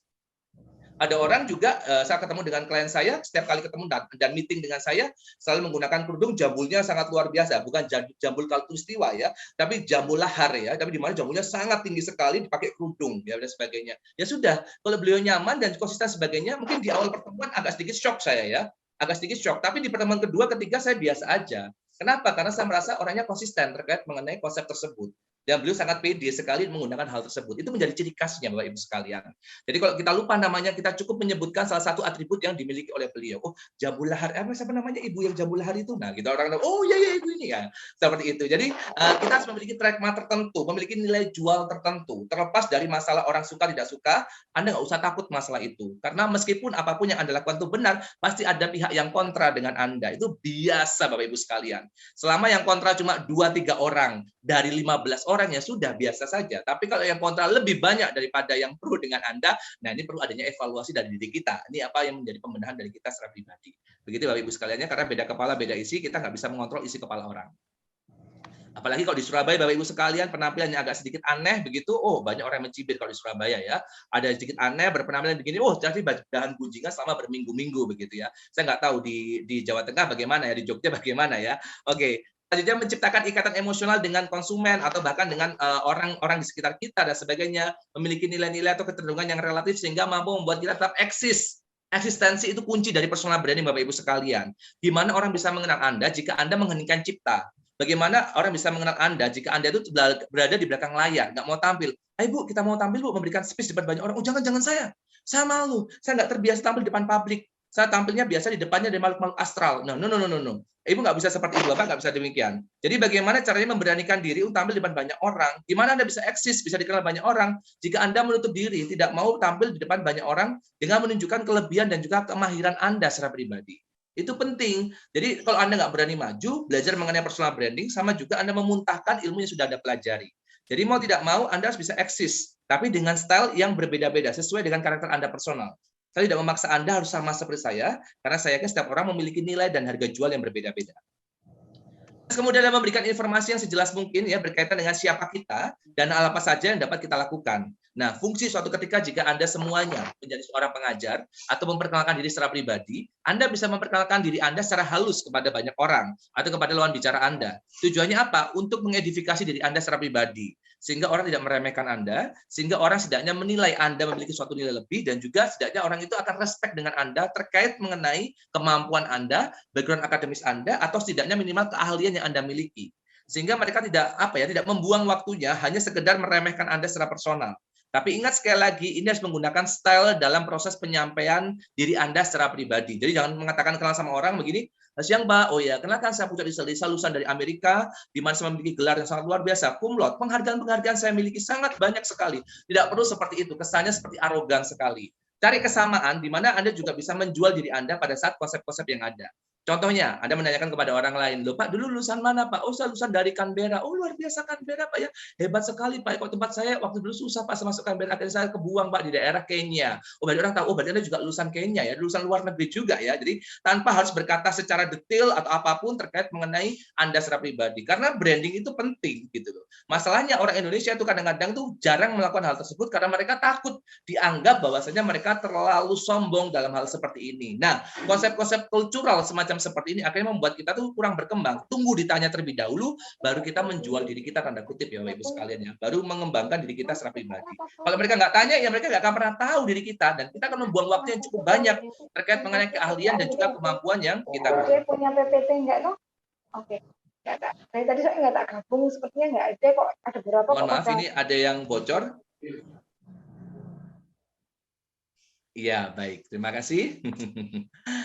Ada orang juga, saya ketemu dengan klien saya, setiap kali ketemu dan meeting dengan saya, selalu menggunakan kerudung, jambulnya sangat luar biasa. Bukan jambul Katulistiwa ya, tapi jambul lahar ya. Tapi di mana jambulnya sangat tinggi sekali, dipakai kerudung ya, dan sebagainya. Ya sudah, kalau beliau nyaman dan konsisten sebagainya, mungkin di awal pertemuan agak sedikit shock saya ya. Agak sedikit shock, tapi di pertemuan kedua, ketiga saya biasa aja. Kenapa? Karena saya merasa orangnya konsisten terkait mengenai konsep tersebut. Dan beliau sangat pede sekali menggunakan hal tersebut. Itu menjadi ciri khasnya, Bapak Ibu sekalian. Jadi kalau kita lupa namanya, kita cukup menyebutkan salah satu atribut yang dimiliki oleh beliau. Oh, jambul lahar. Siapa namanya ibu yang jambul lahar itu? Nah, kita orang, oh iya ibu ini ya. Seperti itu. Jadi kita harus memiliki track mark tertentu, memiliki nilai jual tertentu. Terlepas dari masalah orang suka tidak suka, Anda nggak usah takut masalah itu. Karena meskipun apapun yang Anda lakukan itu benar, pasti ada pihak yang kontra dengan Anda. Itu biasa, Bapak Ibu sekalian. Selama yang kontra cuma 2-3 orang dari 15 orang, ya sudah biasa saja. Tapi kalau yang kontra lebih banyak daripada yang pro dengan Anda, nah ini perlu adanya evaluasi dari diri kita. Ini apa yang menjadi pembenahan dari kita secara pribadi. Begitu Bapak Ibu sekaliannya, karena beda kepala, beda isi, kita nggak bisa mengontrol isi kepala orang. Apalagi kalau di Surabaya, Bapak Ibu sekalian, penampilannya agak sedikit aneh begitu, oh banyak orang yang mencibir kalau di Surabaya ya. Ada sedikit aneh, berpenampilan begini, oh jadi bahan gunjingan selama berminggu-minggu begitu ya. Saya nggak tahu di Jawa Tengah bagaimana ya, di Jogja bagaimana ya. Oke. Selanjutnya menciptakan ikatan emosional dengan konsumen atau bahkan dengan orang-orang di sekitar kita dan sebagainya, memiliki nilai-nilai atau kecenderungan yang relatif sehingga mampu membuat kita tetap eksis. Eksistensi itu kunci dari personal branding, Bapak Ibu sekalian. Di mana orang bisa mengenal Anda jika Anda mengheningkan cipta. Bagaimana orang bisa mengenal Anda jika Anda itu berada di belakang layar, nggak mau tampil. Ayo Bu, kita mau tampil Bu, memberikan speech di depan banyak orang. Oh jangan saya malu, saya nggak terbiasa tampil di depan publik. Saya tampilnya biasa di depannya dari makhluk-makhluk astral. No. Ibu nggak bisa seperti itu, Bapak nggak bisa demikian. Jadi bagaimana caranya memberanikan diri untuk tampil di depan banyak orang? Gimana Anda bisa eksis, bisa dikenal banyak orang jika Anda menutup diri, tidak mau tampil di depan banyak orang dengan menunjukkan kelebihan dan juga kemahiran Anda secara pribadi. Itu penting. Jadi kalau Anda nggak berani maju, belajar mengenai personal branding, sama juga Anda memuntahkan ilmu yang sudah Anda pelajari. Jadi mau tidak mau, Anda harus bisa eksis, tapi dengan style yang berbeda-beda, sesuai dengan karakter Anda personal. Saya tidak memaksa Anda harus sama seperti saya, karena saya yakin setiap orang memiliki nilai dan harga jual yang berbeda-beda. Kemudian memberikan informasi yang sejelas mungkin ya berkaitan dengan siapa kita dan apa saja yang dapat kita lakukan. Nah, fungsi suatu ketika jika Anda semuanya menjadi seorang pengajar atau memperkenalkan diri secara pribadi, Anda bisa memperkenalkan diri Anda secara halus kepada banyak orang atau kepada lawan bicara Anda. Tujuannya apa? Untuk mengedifikasi diri Anda secara pribadi. Sehingga orang tidak meremehkan Anda, sehingga orang setidaknya menilai Anda memiliki suatu nilai lebih, dan juga setidaknya orang itu akan respect dengan Anda terkait mengenai kemampuan Anda, background akademis Anda, atau setidaknya minimal keahlian yang Anda miliki. Sehingga mereka tidak membuang waktunya hanya sekedar meremehkan Anda secara personal. Tapi ingat sekali lagi, ini harus menggunakan style dalam proses penyampaian diri Anda secara pribadi. Jadi jangan mengatakan kenal sama orang begini, siang Mbak, oh ya, kenalkan saya Pucat Lisa, lulusan dari Amerika, di mana saya memiliki gelar yang sangat luar biasa, cum laude. Penghargaan-penghargaan saya miliki sangat banyak sekali. Tidak perlu seperti itu, kesannya seperti arogan sekali. Cari kesamaan di mana Anda juga bisa menjual diri Anda pada saat konsep-konsep yang ada. Contohnya, Anda menanyakan kepada orang lain, loh Pak, dulu lulusan mana Pak? Oh, saya lulusan dari Canberra. Oh, luar biasa Canberra Pak ya. Hebat sekali Pak. Kalau tempat saya waktu dulu susah Pak, saya masuk Canberra. Akhirnya saya kebuang Pak di daerah Kenya. Oh, berarti orang tahu, oh berarti Anda juga lulusan Kenya ya, lulusan luar negeri juga ya. Jadi, tanpa harus berkata secara detail atau apapun terkait mengenai Anda secara pribadi. Karena branding itu penting gitu loh. Masalahnya orang Indonesia itu kadang-kadang tuh jarang melakukan hal tersebut karena mereka takut dianggap bahwasanya mereka terlalu sombong dalam hal seperti ini. Nah, konsep-konsep kultural semacam seperti ini akhirnya membuat kita tuh kurang berkembang. Tunggu ditanya terlebih dahulu, baru kita menjual diri kita tanda kutip ya Bapak Ibu sekalian ya. Baru mengembangkan diri kita secara pribadi. Kalau mereka nggak tanya, ya mereka nggak akan pernah tahu diri kita, dan kita akan membuang waktu yang cukup banyak terkait mengenai keahlian dan juga kemampuan yang kita miliki. Punya PPT enggak toh? Oke. Dari tadi saya nggak tak gabung, sepertinya nggak ada kok. Ada berapa? Mohon maaf, ini ada yang bocor. Iya, baik. Terima kasih.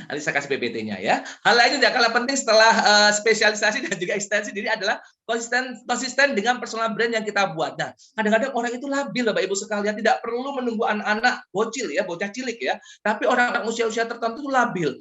Nanti saya kasih PPT-nya ya. Hal lain yang tidak kalah penting setelah spesialisasi dan juga ekstensi diri adalah konsisten dengan personal brand yang kita buat. Nah, kadang-kadang orang itu labil, Bapak Ibu sekalian, tidak perlu menunggu anak-anak bocil ya, bocah cilik ya. Tapi orang-orang usia-usia tertentu itu labil.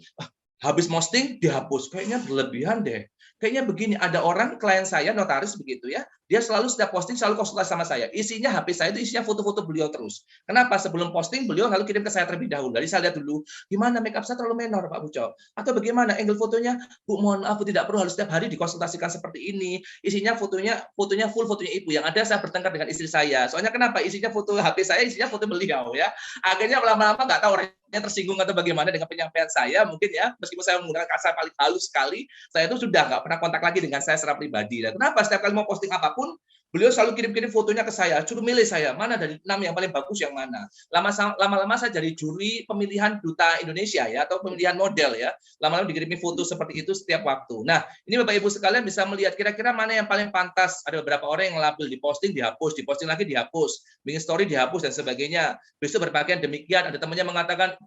Habis posting dihapus, kayaknya berlebihan deh. Kayaknya begini, ada orang klien saya notaris begitu ya, dia selalu setiap posting selalu konsultasi sama saya. Isinya HP saya itu isinya foto-foto beliau terus. Kenapa? Sebelum posting beliau lalu kirim ke saya terlebih dahulu. Jadi saya lihat dulu, gimana makeup saya terlalu menor Pak Buco? Atau bagaimana angle fotonya? Bu, mohon maaf, tidak perlu harus setiap hari dikonsultasikan seperti ini. Isinya fotonya full fotonya ibu. Yang ada saya bertengkar dengan istri saya. Soalnya kenapa? Isinya foto HP saya, isinya foto beliau ya. Akhirnya lama-lama nggak tahu orangnya tersinggung atau bagaimana dengan penyampaian saya mungkin ya, meskipun saya menggunakan kata paling halus sekali, saya itu sudah nggak pernah kontak lagi dengan saya secara pribadi. Dan kenapa? Setiap kali mau posting apapun, beliau selalu kirim-kirim fotonya ke saya, suruh milih saya, mana dari 6 yang paling bagus yang mana. Lama-lama saya jadi juri pemilihan duta Indonesia ya, atau pemilihan model ya. Lama-lama dikirimi foto seperti itu setiap waktu. Nah, ini Bapak Ibu sekalian bisa melihat kira-kira mana yang paling pantas. Ada beberapa orang yang label diposting, dihapus, diposting lagi, dihapus, bikin story, dihapus, dan sebagainya. Besok berpakaian demikian, ada temannya mengatakan,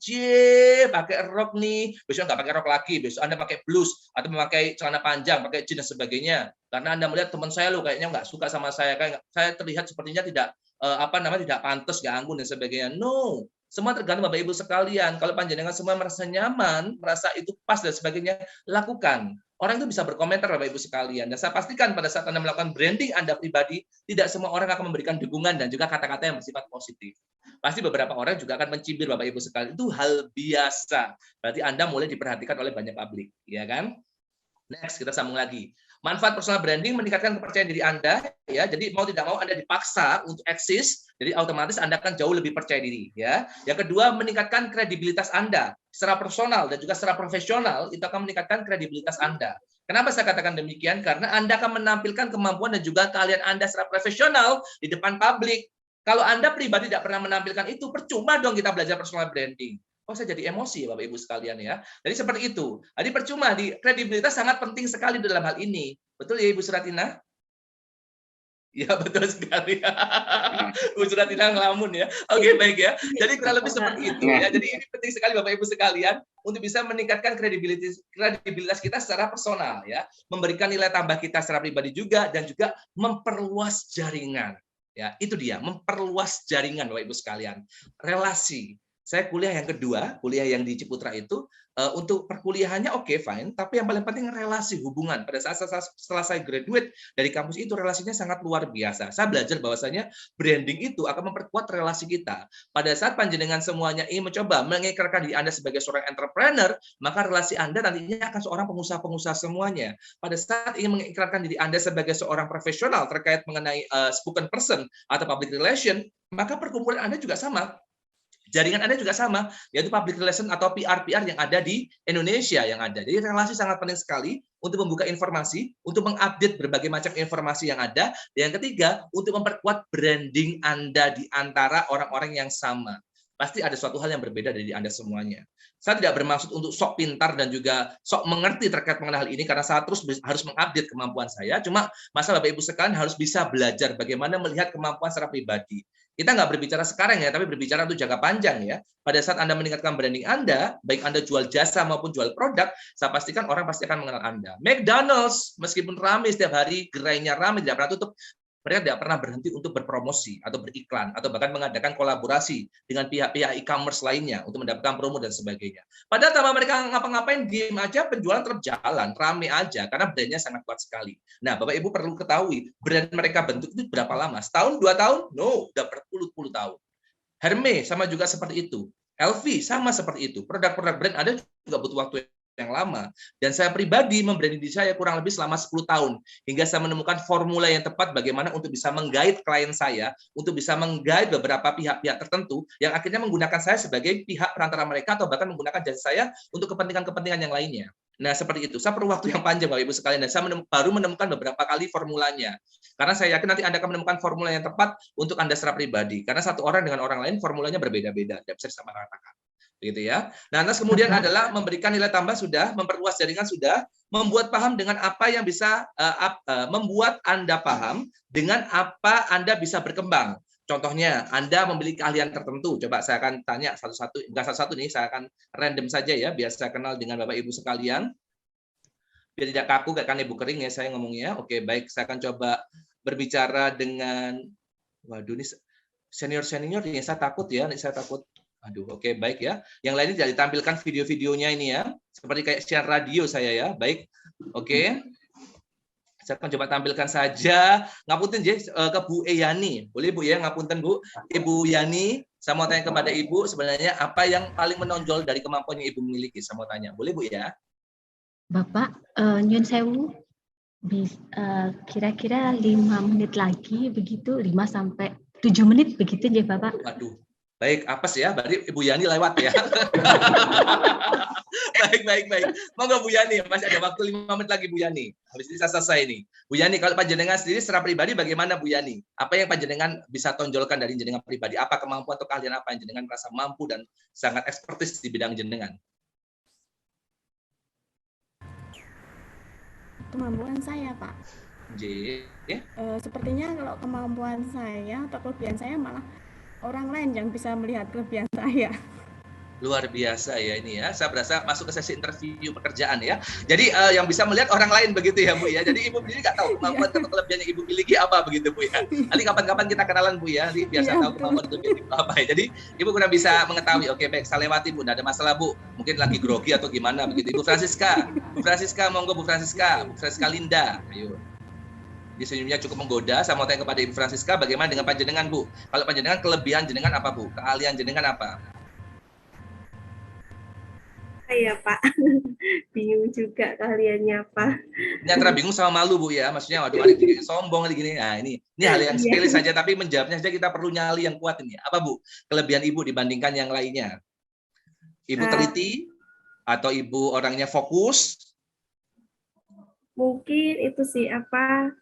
pakai rok nih, besok nggak pakai rok lagi, besok Anda pakai blus, atau memakai celana panjang, pakai jeans dan sebagainya. Karena Anda melihat teman saya loh kayaknya nggak suka sama saya, kayak saya terlihat sepertinya tidak tidak pantas, nggak anggun dan sebagainya. No, semua tergantung Bapak Ibu sekalian. Kalau panjenengan semua merasa nyaman, merasa itu pas dan sebagainya, lakukan. Orang itu bisa berkomentar Bapak Ibu sekalian. Dan saya pastikan pada saat Anda melakukan branding Anda pribadi, tidak semua orang akan memberikan dukungan dan juga kata-kata yang bersifat positif. Pasti beberapa orang juga akan mencibir Bapak Ibu sekalian. Itu hal biasa. Berarti Anda mulai diperhatikan oleh banyak publik, ya kan? Next, kita sambung lagi. Manfaat personal branding meningkatkan kepercayaan diri Anda, ya. Jadi mau tidak mau Anda dipaksa untuk eksis, jadi otomatis Anda akan jauh lebih percaya diri, ya. Yang kedua, meningkatkan kredibilitas Anda secara personal dan juga secara profesional, itu akan meningkatkan kredibilitas Anda. Kenapa saya katakan demikian? Karena Anda akan menampilkan kemampuan dan juga keahlian Anda secara profesional di depan publik. Kalau Anda pribadi tidak pernah menampilkan itu, percuma dong kita belajar personal branding. Oh, saya jadi emosi ya Bapak Ibu sekalian ya. Jadi seperti itu. Jadi percuma, di kredibilitas sangat penting sekali dalam hal ini. Betul ya Ibu Suratina? Ya betul sekali. Bu Suratina ngelamun ya. Oke, baik ya. Jadi kurang lebih seperti itu ya. Jadi ini penting sekali Bapak Ibu sekalian untuk bisa meningkatkan kredibilitas kita secara personal ya. Memberikan nilai tambah kita secara pribadi juga dan juga memperluas jaringan. Ya, itu dia, memperluas jaringan Bapak Ibu sekalian. Relasi. Saya kuliah yang kedua, kuliah yang di Ciputra itu, untuk perkuliahannya oke, fine, tapi yang paling penting relasi hubungan. Pada saat setelah saya graduate dari kampus itu, relasinya sangat luar biasa. Saya belajar bahwasanya branding itu akan memperkuat relasi kita. Pada saat panjenengan semuanya ingin mencoba mengikrarkan diri Anda sebagai seorang entrepreneur, maka relasi Anda nantinya akan seorang pengusaha-pengusaha semuanya. Pada saat ingin mengikrarkan diri Anda sebagai seorang profesional terkait mengenai spoken person atau public relation, maka perkumpulan Anda juga sama. Jaringan Anda juga sama, yaitu public relation atau PR yang ada di Indonesia yang ada. Jadi relasi sangat penting sekali untuk membuka informasi, untuk mengupdate berbagai macam informasi yang ada. Dan yang ketiga, untuk memperkuat branding Anda di antara orang-orang yang sama. Pasti ada suatu hal yang berbeda dari Anda semuanya. Saya tidak bermaksud untuk sok pintar dan juga sok mengerti terkait mengenai hal ini, karena saya terus harus mengupdate kemampuan saya. Cuma masalah Bapak Ibu sekalian harus bisa belajar bagaimana melihat kemampuan secara pribadi. Kita nggak berbicara sekarang ya, tapi berbicara untuk jangka panjang ya. Pada saat Anda meningkatkan branding Anda, baik Anda jual jasa maupun jual produk, saya pastikan orang pasti akan mengenal Anda. McDonald's, meskipun ramai setiap hari, gerainya ramai, tidak pernah tutup, mereka tidak pernah berhenti untuk berpromosi atau beriklan atau bahkan mengadakan kolaborasi dengan pihak-pihak e-commerce lainnya untuk mendapatkan promo dan sebagainya. Padahal tanpa mereka ngapa-ngapain, diem aja, penjualan tetap jalan, rame aja karena brandnya sangat kuat sekali. Nah, Bapak Ibu perlu ketahui, brand mereka bentuk itu berapa lama? Setahun, 2 tahun? No, udah berpuluh-puluh tahun. Hermes sama juga seperti itu. LV sama seperti itu. Produk-produk brand ada juga butuh waktu yang lama. Dan saya pribadi membranding diri saya kurang lebih selama 10 tahun. Hingga saya menemukan formula yang tepat bagaimana untuk bisa meng-guide klien saya, untuk bisa meng-guide beberapa pihak-pihak tertentu yang akhirnya menggunakan saya sebagai pihak perantara mereka atau bahkan menggunakan jasa saya untuk kepentingan-kepentingan yang lainnya. Nah, seperti itu. Saya perlu waktu yang panjang, Bapak Ibu sekalian, dan saya baru menemukan beberapa kali formulanya. Karena saya yakin nanti Anda akan menemukan formula yang tepat untuk Anda secara pribadi. Karena satu orang dengan orang lain formulanya berbeda-beda, tidak bisa disamaratakan. Gitu ya. Nah, terus kemudian adalah memberikan nilai tambah sudah, memperluas jaringan sudah, membuat paham dengan apa yang bisa membuat Anda paham dengan apa Anda bisa berkembang. Contohnya, Anda memiliki keahlian tertentu. Coba saya akan tanya satu-satu, enggak satu-satu nih, saya akan random saja ya, biar saya kenal dengan Bapak Ibu sekalian. Biar tidak kaku, kan Ibu kering ya saya ngomongnya. Oke, baik, saya akan coba berbicara dengan, waduh ini senior-senior, ini saya takut ya, saya takut. Aduh, oke, baik ya. Yang lainnya tidak ditampilkan video-videonya ini ya, seperti kayak siaran radio saya ya, baik. Oke. Saya akan coba tampilkan saja. Ngapunten ke Bu Yani. Boleh Bu ya, ngapunten Bu. Ibu Yani, saya mau tanya kepada Ibu, sebenarnya apa yang paling menonjol dari kemampuan yang Ibu miliki? Saya mau tanya. Boleh Bu ya? Bapak, nyun sewu, kira-kira 5 menit lagi begitu, 5 sampai 7 menit begitu ya Bapak. Waduh, baik, apes ya, berarti Ibu Yani lewat ya. Baik. Monggo Bu Yani, masih ada waktu 5 menit lagi Bu Yani. Habis ini saya selesai nih. Bu Yani, kalau panjenengan sendiri secara pribadi bagaimana Bu Yani? Apa yang panjenengan bisa tonjolkan dari jenengan pribadi? Apa kemampuan atau keahlian apa yang jenengan merasa mampu dan sangat ekspertis di bidang jenengan? Kemampuan saya, Pak. Sepertinya kalau kemampuan saya atau kelebihan saya malah orang lain yang bisa melihat kelebihan saya. Luar biasa ya ini ya. Saya berasa masuk ke sesi interview pekerjaan ya. Jadi yang bisa melihat orang lain begitu ya Bu ya. Jadi Ibu sendiri nggak tahu kemampuan atau kelebihan yang Ibu miliki apa begitu Bu ya. Nanti kapan-kapan kita kenalan Bu ya. Nanti biar saya tahu kemampuan kelebihan Ibu apa ya. Jadi Ibu kurang bisa mengetahui. Oke baik, saya lewati Bu. Nggak ada masalah Bu. Mungkin lagi grogi atau gimana begitu. Ibu Francisca, monggo Bu Francisca Linda. Ayo. Di senyumnya cukup menggoda. Saya mau tanya kepada Ibu Francisca, bagaimana dengan panjenengan Bu? Kalau panjenengan kelebihan jenengan apa Bu? Keahlian jenengan apa? Iya Pak, bingung juga keahliannya apa. Ini antara bingung sama malu Bu ya, maksudnya waduh adik sombong gini. Nah ini hal yang sepele saja, tapi menjawabnya saja kita perlu nyali yang kuat ini. Apa Bu kelebihan Ibu dibandingkan yang lainnya? Ibu teliti atau Ibu orangnya fokus? Mungkin itu sih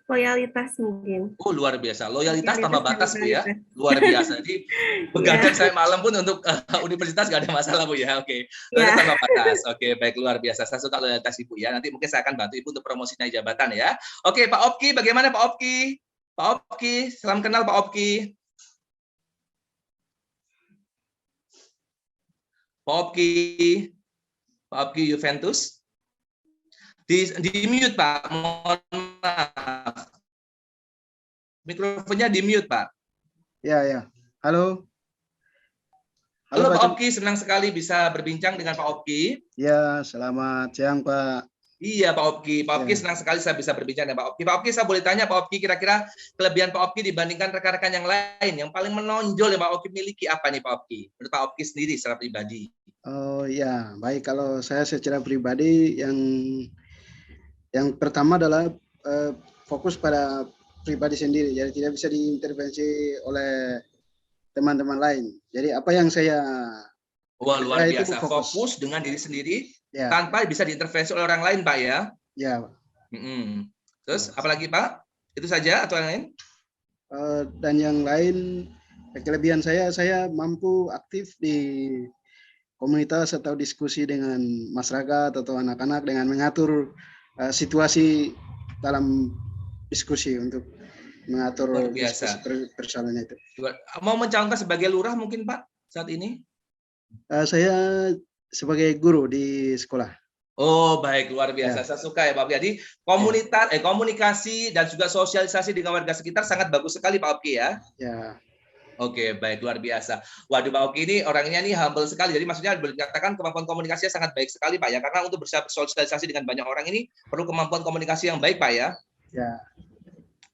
loyalitas mungkin. Oh luar biasa, loyalitas tanpa batas Bu ya, luar biasa. Jadi begadang saya malam pun untuk universitas nggak ada masalah Bu ya. Oke, loyalitas tanpa batas. Oke, baik, luar biasa. Saya suka loyalitas Ibu ya. Nanti mungkin saya akan bantu Ibu untuk promosi naik jabatan ya. Oke, Pak Opki, bagaimana Pak Opki? Pak Opki, salam kenal Pak Opki. Pak Opki Juventus. Di mute Pak, mohon maaf. Mikrofonnya di mute Pak. Ya. Halo Pak Opki, senang sekali bisa berbincang dengan Pak Opki. Ya, selamat siang Pak. Iya Pak Opki, senang sekali saya bisa berbincang dengan Pak Opki. Pak Opki, saya boleh tanya Pak Opki, kira-kira kelebihan Pak Opki dibandingkan rekan-rekan yang lain, yang paling menonjol yang Pak Opki miliki apa nih Pak Opki? Menurut Pak Opki sendiri secara pribadi. Oh ya, baik, kalau saya secara pribadi yang pertama adalah fokus pada pribadi sendiri, jadi tidak bisa diintervensi oleh teman-teman lain. Jadi apa yang saya luar biasa, fokus dengan diri sendiri ya, tanpa bisa diintervensi oleh orang lain Pak ya. Ya. Terus apalagi Pak? Itu saja atau yang lain? Dan yang lain kelebihan saya mampu aktif di komunitas atau diskusi dengan masyarakat atau anak-anak dengan mengatur situasi dalam diskusi untuk mengatur persoalan itu. Mau mencalonkan sebagai lurah mungkin Pak saat ini? Saya sebagai guru di sekolah. Oh baik, luar biasa. Saya suka ya Pak Opki. Jadi komunikasi dan juga sosialisasi dengan warga sekitar sangat bagus sekali Pak Opki ya. Ya. Oke, baik, luar biasa. Waduh, Pak Opki ini orangnya nih humble sekali. Jadi maksudnya dikatakan kemampuan komunikasinya sangat baik sekali, Pak ya. Karena untuk bersosialisasi dengan banyak orang ini perlu kemampuan komunikasi yang baik, Pak ya. Ya.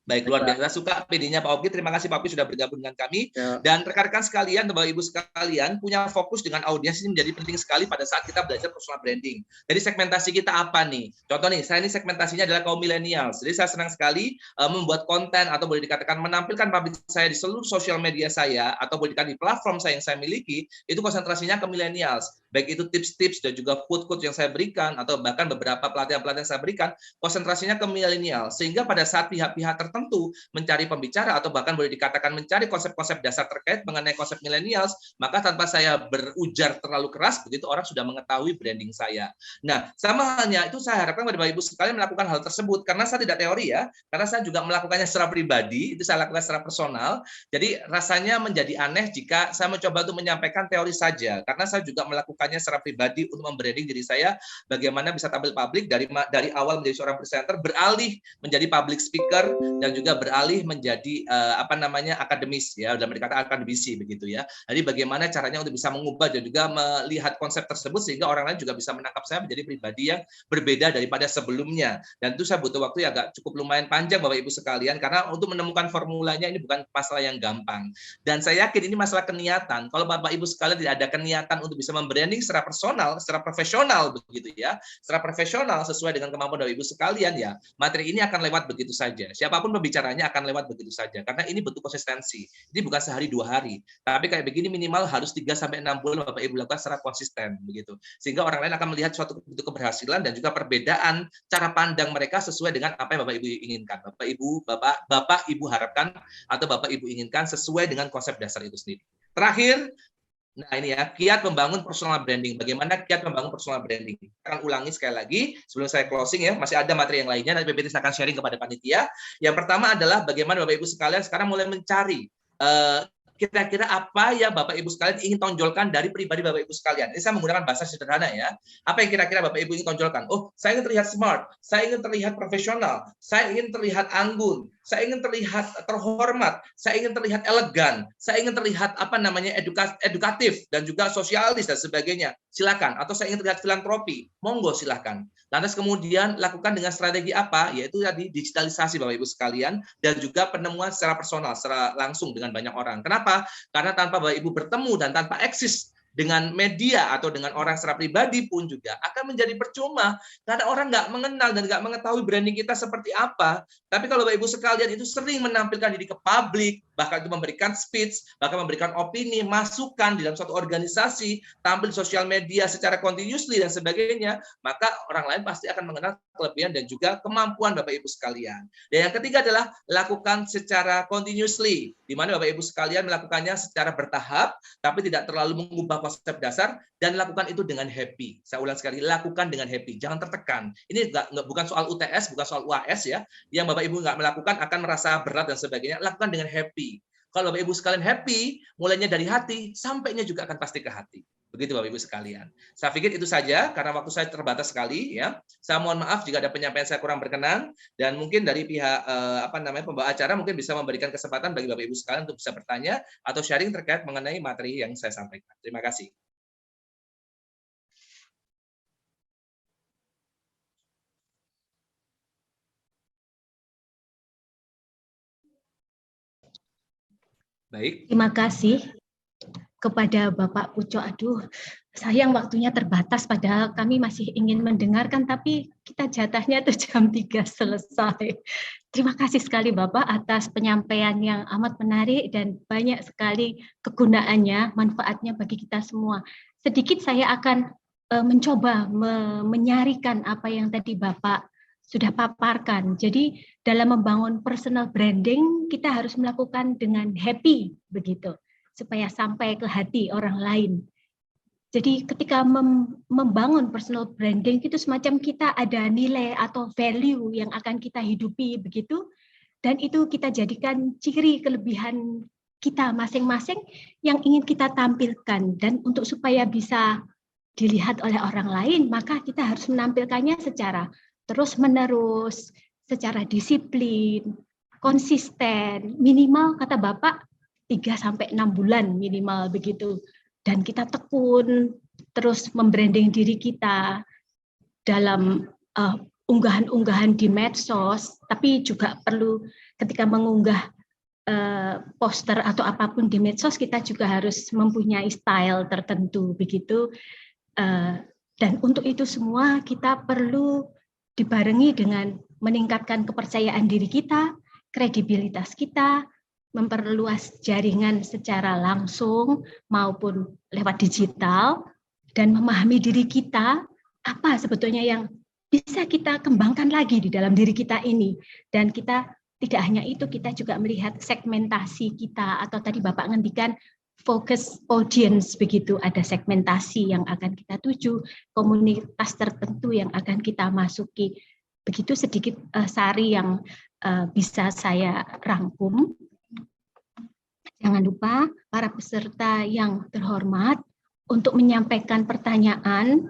Baik, luar biasa. Suka PD-nya Pak Opki. Terima kasih Pak Opki sudah bergabung dengan kami. Ya. Dan rekan-rekan sekalian, Bapak Ibu sekalian, punya fokus dengan audiens ini menjadi penting sekali pada saat kita belajar personal branding. Jadi segmentasi kita apa nih? Contoh nih, saya ini segmentasinya adalah kaum milenials. Jadi saya senang sekali membuat konten atau boleh dikatakan menampilkan publik saya di seluruh sosial media saya atau boleh dikatakan di platform saya yang saya miliki, itu konsentrasinya ke milenials. baik itu tips-tips dan juga quote-quote yang saya berikan atau bahkan beberapa pelatihan-pelatihan yang saya berikan, konsentrasinya ke milenial, sehingga pada saat pihak-pihak tertentu mencari pembicara atau bahkan boleh dikatakan mencari konsep-konsep dasar terkait mengenai konsep millennials, maka tanpa saya berujar terlalu keras, begitu orang sudah mengetahui branding saya. Nah, sama halnya itu saya harapkan pada Bapak Ibu sekalian melakukan hal tersebut, karena saya tidak teori ya, karena saya juga melakukannya secara pribadi, itu saya lakukan secara personal. Jadi rasanya menjadi aneh jika saya mencoba untuk menyampaikan teori saja, karena saya juga melakukannya secara pribadi untuk membranding diri saya, bagaimana bisa tampil publik dari awal menjadi seorang presenter, beralih menjadi public speaker, dan juga beralih menjadi akademis ya, dalam dikata akademisi begitu ya. Jadi bagaimana caranya untuk bisa mengubah dan juga melihat konsep tersebut sehingga orang lain juga bisa menangkap saya menjadi pribadi yang berbeda daripada sebelumnya. Dan itu saya butuh waktu yang agak cukup lumayan panjang Bapak Ibu sekalian, karena untuk menemukan formulanya ini bukan masalah yang gampang. Dan saya yakin ini masalah keniatan. Kalau Bapak Ibu sekalian tidak ada keniatan untuk bisa membranding secara personal, secara profesional begitu ya, secara profesional sesuai dengan kemampuan Bapak Ibu sekalian ya, materi ini akan lewat begitu saja. Siapapun pembicaranya akan lewat begitu saja, karena ini butuh konsistensi. Ini bukan sehari 2 hari, tapi kayak begini minimal harus 3-6 bulan Bapak Ibu lakukan secara konsisten begitu. Sehingga orang lain akan melihat suatu bentuk keberhasilan dan juga perbedaan cara pandang mereka sesuai dengan apa yang Bapak Ibu inginkan. Bapak Ibu harapkan atau Bapak Ibu inginkan sesuai dengan konsep dasar itu sendiri. Terakhir, nah ini ya, kiat membangun personal branding. Bagaimana kiat membangun personal branding? Saya akan ulangi sekali lagi sebelum saya closing ya. Masih ada materi yang lainnya, nanti PPT saya akan sharing kepada panitia. Yang pertama adalah bagaimana Bapak Ibu sekalian sekarang mulai mencari kira-kira apa yang Bapak Ibu sekalian ingin tonjolkan dari pribadi Bapak Ibu sekalian. Ini saya menggunakan bahasa sederhana ya. Apa yang kira-kira Bapak Ibu ingin tonjolkan? Oh, saya ingin terlihat smart, saya ingin terlihat profesional, saya ingin terlihat anggun, saya ingin terlihat terhormat, saya ingin terlihat elegan, saya ingin terlihat edukatif dan juga sosialis dan sebagainya. Silakan. Atau saya ingin terlihat filantropi, monggo silakan. Lantas kemudian lakukan dengan strategi apa? Yaitu tadi digitalisasi Bapak Ibu sekalian dan juga penemuan secara personal, secara langsung dengan banyak orang. Kenapa? Karena tanpa Bapak Ibu bertemu dan tanpa eksis dengan media atau dengan orang secara pribadi pun juga akan menjadi percuma karena orang nggak mengenal dan nggak mengetahui branding kita seperti apa. Tapi kalau Bapak Ibu sekalian itu sering menampilkan diri ke publik, bahkan itu memberikan speech, bahkan memberikan opini, masukan di dalam suatu organisasi, tampil di sosial media secara continuously dan sebagainya, maka orang lain pasti akan mengenal kelebihan dan juga kemampuan Bapak Ibu sekalian. Dan yang ketiga adalah lakukan secara continuously, di mana Bapak Ibu sekalian melakukannya secara bertahap, tapi tidak terlalu mengubah konsep dasar, dan lakukan itu dengan happy. Saya ulang sekali, lakukan dengan happy, jangan tertekan. Ini bukan soal UTS, bukan soal UAS ya, yang Bapak Ibu nggak melakukan akan merasa berat dan sebagainya, lakukan dengan happy. Kalau Bapak Ibu sekalian happy, mulainya dari hati, sampainya juga akan pasti ke hati. Begitu Bapak Ibu sekalian. Saya pikir itu saja, karena waktu saya terbatas sekali ya. Saya mohon maaf jika ada penyampaian saya kurang berkenan, dan mungkin dari pihak pembawa acara mungkin bisa memberikan kesempatan bagi Bapak Ibu sekalian untuk bisa bertanya atau sharing terkait mengenai materi yang saya sampaikan. Terima kasih. Baik. Terima kasih kepada Bapak Pucuk. Aduh, sayang waktunya terbatas, padahal kami masih ingin mendengarkan, tapi kita jatahnya tuh jam 3 selesai. Terima kasih sekali Bapak atas penyampaian yang amat menarik dan banyak sekali kegunaannya, manfaatnya bagi kita semua. Sedikit saya akan mencoba menyarikan apa yang tadi Bapak sudah paparkan. Jadi dalam membangun personal branding, kita harus melakukan dengan happy, begitu, supaya sampai ke hati orang lain. Jadi ketika membangun personal branding itu semacam kita ada nilai atau value yang akan kita hidupi, begitu, dan itu kita jadikan ciri kelebihan kita masing-masing yang ingin kita tampilkan. Dan untuk supaya bisa dilihat oleh orang lain, maka kita harus menampilkannya secara terus-menerus, secara disiplin, konsisten, minimal kata Bapak 3-6 bulan minimal begitu. Dan kita tekun terus membranding diri kita dalam unggahan-unggahan di medsos, tapi juga perlu ketika mengunggah poster atau apapun di medsos, kita juga harus mempunyai style tertentu begitu. Dan untuk itu semua kita perlu dibarengi dengan meningkatkan kepercayaan diri kita, kredibilitas kita, memperluas jaringan secara langsung maupun lewat digital, dan memahami diri kita, apa sebetulnya yang bisa kita kembangkan lagi di dalam diri kita ini. Dan kita tidak hanya itu, kita juga melihat segmentasi kita, atau tadi Bapak ngendikan focus audience, begitu, ada segmentasi yang akan kita tuju, komunitas tertentu yang akan kita masuki. Begitu sedikit sari yang bisa saya rangkum. Jangan lupa para peserta yang terhormat untuk menyampaikan pertanyaan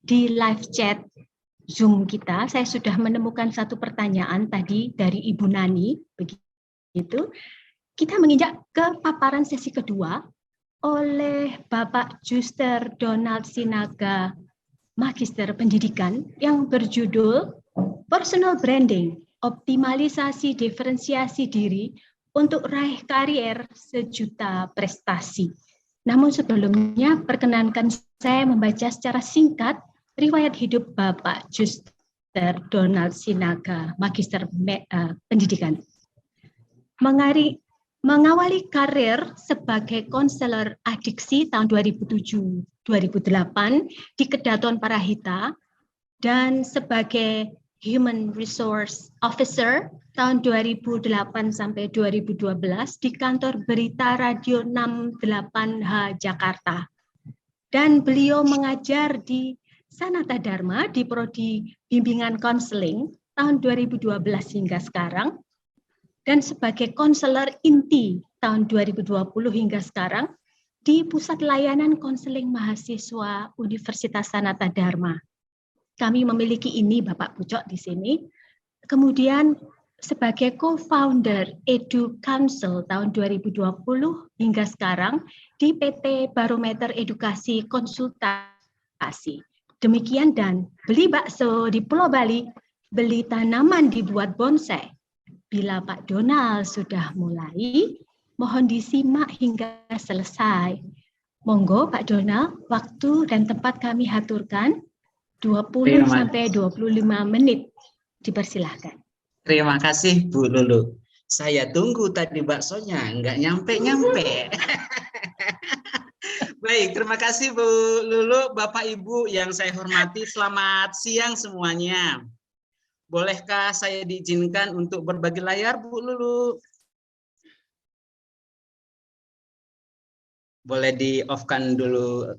di live chat Zoom kita. Saya sudah menemukan satu pertanyaan tadi dari Ibu Nani, begitu. Kita menginjak ke paparan sesi kedua oleh Bapak Juster Donald Sinaga, Magister Pendidikan, yang berjudul Personal Branding, Optimalisasi Diferensiasi Diri untuk Raih Karier Sejuta Prestasi. Namun sebelumnya, perkenankan saya membaca secara singkat riwayat hidup Bapak Juster Donald Sinaga, Magister Pendidikan. Mengawali karir sebagai konselor adiksi tahun 2007-2008 di Kedaton Parahita, dan sebagai Human Resource Officer tahun 2008 sampai 2012 di kantor Berita Radio 68H Jakarta. Dan beliau mengajar di Sanata Dharma di Prodi Bimbingan Konseling tahun 2012 hingga sekarang, dan sebagai konselor inti tahun 2020 hingga sekarang di Pusat Layanan Konseling Mahasiswa Universitas Sanata Dharma. Kami memiliki ini Bapak Pucok di sini. Kemudian sebagai co-founder Edu Council tahun 2020 hingga sekarang di PT Barometer Edukasi Konsultasi. Demikian, dan beli bakso di Pulau Bali, beli tanaman dibuat bonsai. Bila Pak Donald sudah mulai, mohon disimak hingga selesai. Monggo Pak Donald, waktu dan tempat kami haturkan 20 sampai 25 menit. Dipersilahkan. Terima kasih Bu Lulu. Saya tunggu tadi baksonya, nggak nyampe-nyampe. Baik, terima kasih Bu Lulu, Bapak Ibu yang saya hormati, selamat siang semuanya. Bolehkah saya diizinkan untuk berbagi layar Bu Lulu? Boleh di-off-kan dulu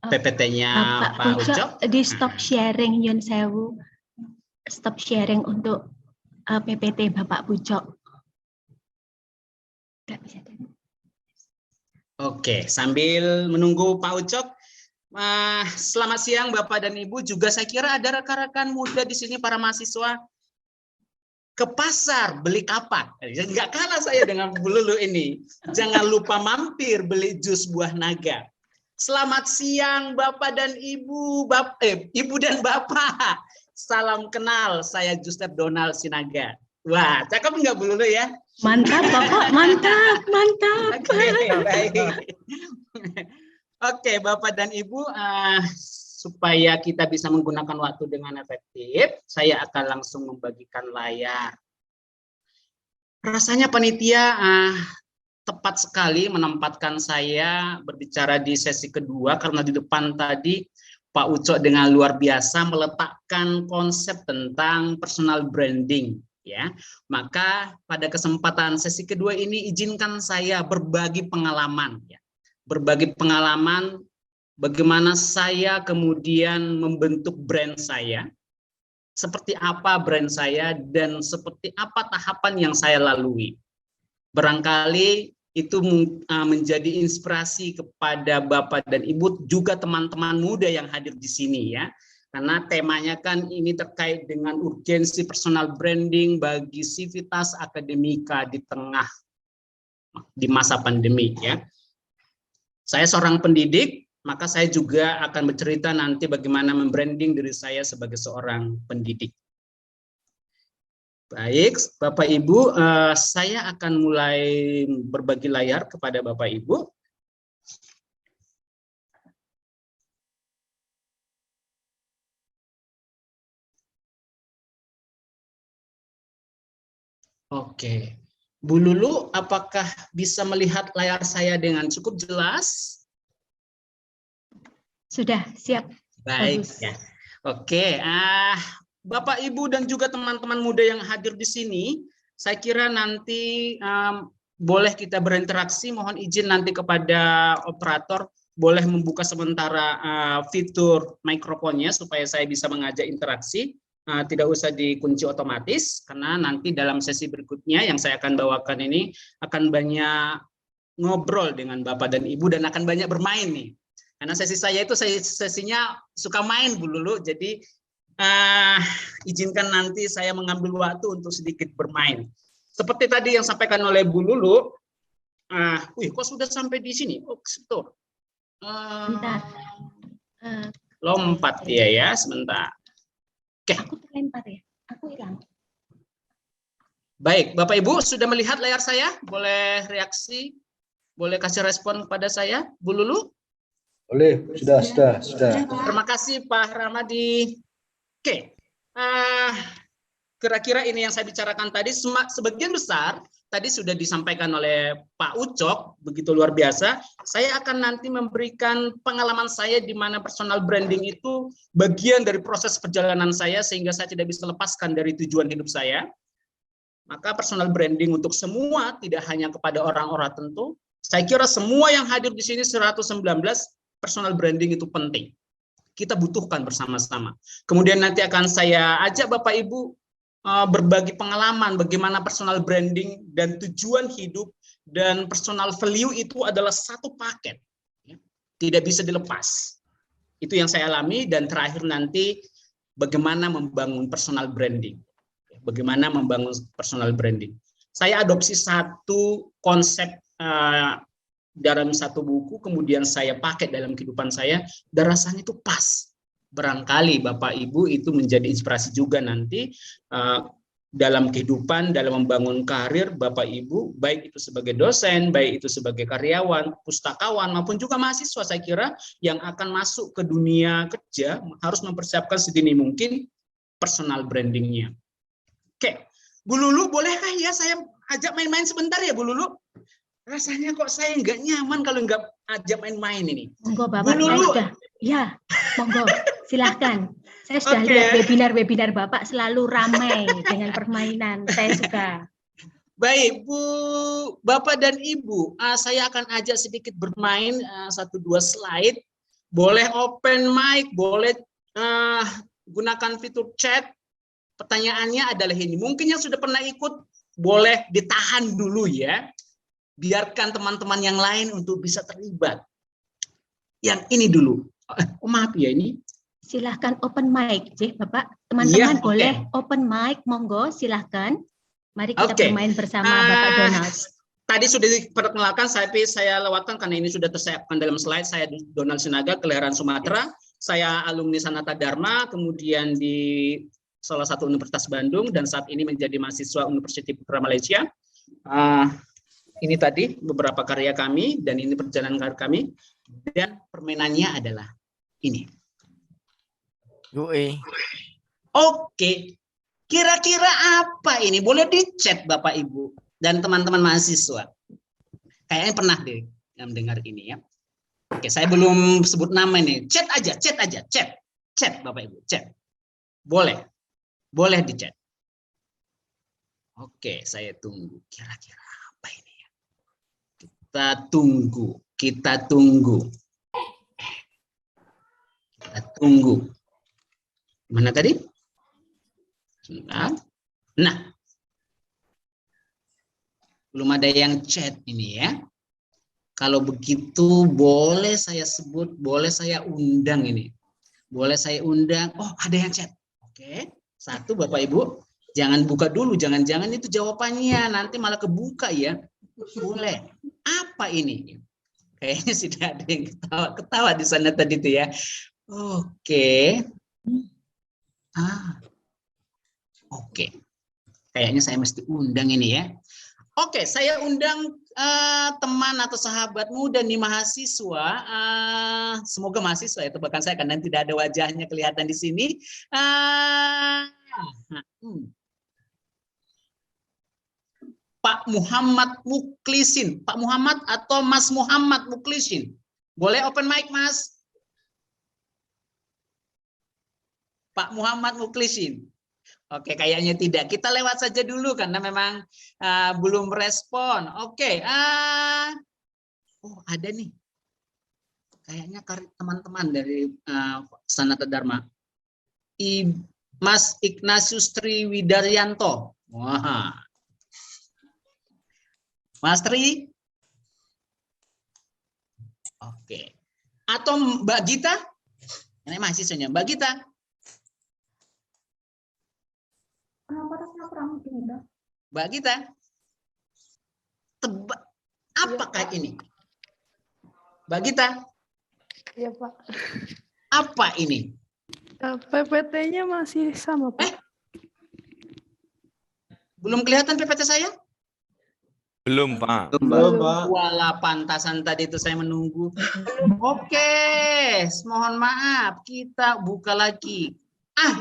PPT-nya Pak Ucok. Di stop sharing, Yun Sewu. Stop sharing untuk PPT Bapak Pucok. Oke, sambil menunggu Pak Ucok, selamat siang Bapak dan Ibu. Juga saya kira ada rekan-rekan muda di sini, para mahasiswa. Ke pasar beli kapak, nggak kalah saya dengan Bu Lulu ini. Jangan lupa mampir beli jus buah naga. Selamat siang Bapak dan Ibu, Ibu dan Bapak. Salam kenal, saya Juster Donald Sinaga. Wah, cakep nggak Bu Lulu ya? Mantap Bapak, mantap, mantap. Oke, baik. Oke, Bapak dan Ibu, supaya kita bisa menggunakan waktu dengan efektif, saya akan langsung membagikan layar. Rasanya panitia tepat sekali menempatkan saya berbicara di sesi kedua, karena di depan tadi Pak Ucok dengan luar biasa meletakkan konsep tentang personal branding, ya. Maka pada kesempatan sesi kedua ini izinkan saya berbagi pengalaman, ya. Berbagi pengalaman bagaimana saya kemudian membentuk brand saya, seperti apa brand saya, dan seperti apa tahapan yang saya lalui. Barangkali itu menjadi inspirasi kepada Bapak dan Ibu, juga teman-teman muda yang hadir di sini, ya. Karena temanya kan ini terkait dengan urgensi personal branding bagi sivitas akademika di masa pandemi, ya. Saya seorang pendidik, maka saya juga akan bercerita nanti bagaimana membranding diri saya sebagai seorang pendidik. Baik, Bapak Ibu, saya akan mulai berbagi layar kepada Bapak Ibu. Oke, Bu Lulu, apakah bisa melihat layar saya dengan cukup jelas? Sudah, siap. Baik, Bagus. ya. Oke, Bapak, Ibu, dan juga teman-teman muda yang hadir di sini, saya kira nanti boleh kita berinteraksi. Mohon izin nanti kepada operator, boleh membuka sementara fitur mikrofonnya supaya saya bisa mengajak interaksi. Tidak usah dikunci otomatis, karena nanti dalam sesi berikutnya yang saya akan bawakan ini akan banyak ngobrol dengan Bapak dan Ibu dan akan banyak bermain nih. Karena sesi saya itu sesinya suka main Bu Lulu, jadi izinkan nanti saya mengambil waktu untuk sedikit bermain. Seperti tadi yang sampaikan oleh Bu Lulu, kok sudah sampai di sini? Oh, sebentar. Bentar. Lompat dia ya, sebentar. Oke. Aku terlempar ya, aku hilang. Baik, Bapak Ibu sudah melihat layar saya? Boleh reaksi? Boleh kasih respon kepada saya, Bu Lulu? Boleh, sudah. Terima kasih Pak Ramadi. Oke, kira-kira ini yang saya bicarakan tadi, sebagian besar tadi sudah disampaikan oleh Pak Ucok, begitu luar biasa. Saya akan nanti memberikan pengalaman saya di mana personal branding itu bagian dari proses perjalanan saya, sehingga saya tidak bisa lepaskan dari tujuan hidup saya. Maka personal branding untuk semua, tidak hanya kepada orang-orang tertentu. Saya kira semua yang hadir di sini 119, personal branding itu penting. Kita butuhkan bersama-sama. Kemudian nanti akan saya ajak Bapak Ibu berbagi pengalaman bagaimana personal branding dan tujuan hidup dan personal value itu adalah satu paket. Tidak bisa dilepas. Itu yang saya alami, dan terakhir nanti bagaimana membangun personal branding. Bagaimana membangun personal branding. Saya adopsi satu konsep dalam satu buku, kemudian saya pakai dalam kehidupan saya, dan rasanya itu pas. Barangkali Bapak Ibu itu menjadi inspirasi juga nanti dalam kehidupan, dalam membangun karir Bapak Ibu, baik itu sebagai dosen, baik itu sebagai karyawan, pustakawan, maupun juga mahasiswa. Saya kira yang akan masuk ke dunia kerja harus mempersiapkan sedini mungkin personal brandingnya. Oke, Bu Lulu, bolehkah ya saya ajak main-main sebentar ya Bu Lulu? Rasanya kok saya nggak nyaman kalau nggak ajak main-main ini. Monggo Bapak, saya sudah. Ya, monggo, silahkan. Saya sudah lihat webinar-webinar Bapak selalu ramai dengan permainan. Saya suka. Baik, Bu, Bapak dan Ibu, saya akan ajak sedikit bermain 1-2 slide. Boleh open mic, boleh gunakan fitur chat. Pertanyaannya adalah ini. Mungkin yang sudah pernah ikut boleh ditahan dulu ya. Biarkan teman-teman yang lain untuk bisa terlibat. Yang ini dulu. Oh, maaf ya ini. Silahkan open mic, Bapak. Teman-teman boleh open mic, monggo silahkan. Mari kita bermain bersama Bapak Donald. Tadi sudah diperkenalkan, saya lewatkan karena ini sudah tersiapkan dalam slide. Saya Donald Sinaga, Kelahiran Sumatera. Saya alumni Sanata Dharma, kemudian di salah satu Universitas Bandung, dan saat ini menjadi mahasiswa Universiti Putra Malaysia. Ini tadi beberapa karya kami, dan ini perjalanan karir kami, dan permainannya adalah ini. Oke, kira-kira apa ini? Boleh di chat Bapak Ibu dan teman-teman mahasiswa. Kayaknya pernah deh mendengar ini ya. Oke, saya belum sebut nama ini. Chat aja, chat Bapak Ibu, chat. Boleh di chat. Oke, saya tunggu. Kira-kira apa ini ya? Kita tunggu. Mana tadi? Nah, belum ada yang chat ini ya. Kalau begitu boleh saya sebut, boleh saya undang ini. Boleh saya undang. Oh, ada yang chat. Oke. Satu Bapak Ibu, jangan buka dulu, jangan-jangan itu jawabannya nanti malah kebuka ya. Boleh. Apa ini? Kayaknya sudah ada yang ketawa di sana tadi tuh ya. Oke. Oke. Kayaknya saya mesti undang ini ya. Oke, saya undang teman atau sahabat muda nih, mahasiswa. Semoga mahasiswa ya, bahkan saya karena tidak ada wajahnya kelihatan di sini. Pak Pak Muhammad Muklisin. Pak Muhammad atau Mas Muhammad Muklisin. Boleh open mic, Mas? Pak Muhammad Muklisin. Oke, kayaknya tidak. Kita lewat saja dulu karena memang belum respon. Oke. Oh, ada nih. Kayaknya teman-teman dari Sanata Dharma. Mas Ignatius Triwidaryanto. Wah. Mas Tri? Oke. Atau Mbak Gita? Ini mahasiswanya. Mbak Gita? Mbak Gita? Tebak. Apakah ini? Mbak Gita? Iya, Pak. Apa ini? PPT-nya masih sama, Pak. Belum kelihatan PPT saya? Belum, Pak. Belum, Pak. Walah, pantasan tadi itu saya menunggu. Oke, mohon maaf. Kita buka lagi.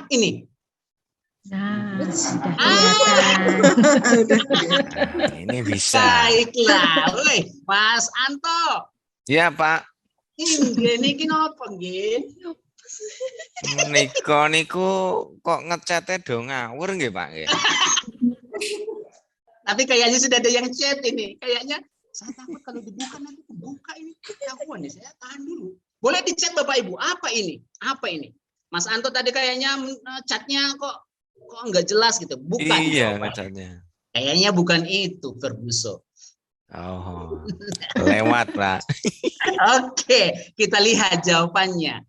Ini. Nah, sudah kelihatan. Ini bisa. Baiklah. Woi, Mas Anto. Iya, Pak. Ini kenapa, nggih? Niku kok ngecatnya do ngawur nggih, Pak nggih. Tapi kayaknya sudah ada yang chat ini. Kayaknya saya takut kalau dibuka nanti kebuka ini. Ketahuan nih, saya tahan dulu. Boleh dicek Bapak Ibu, apa ini? Apa ini? Mas Anto tadi kayaknya chatnya kok nggak jelas gitu. Bukan. Iya, chatnya. Kayaknya bukan itu, Ferguson. Oh, lewat, Pak. Oke, kita lihat jawabannya.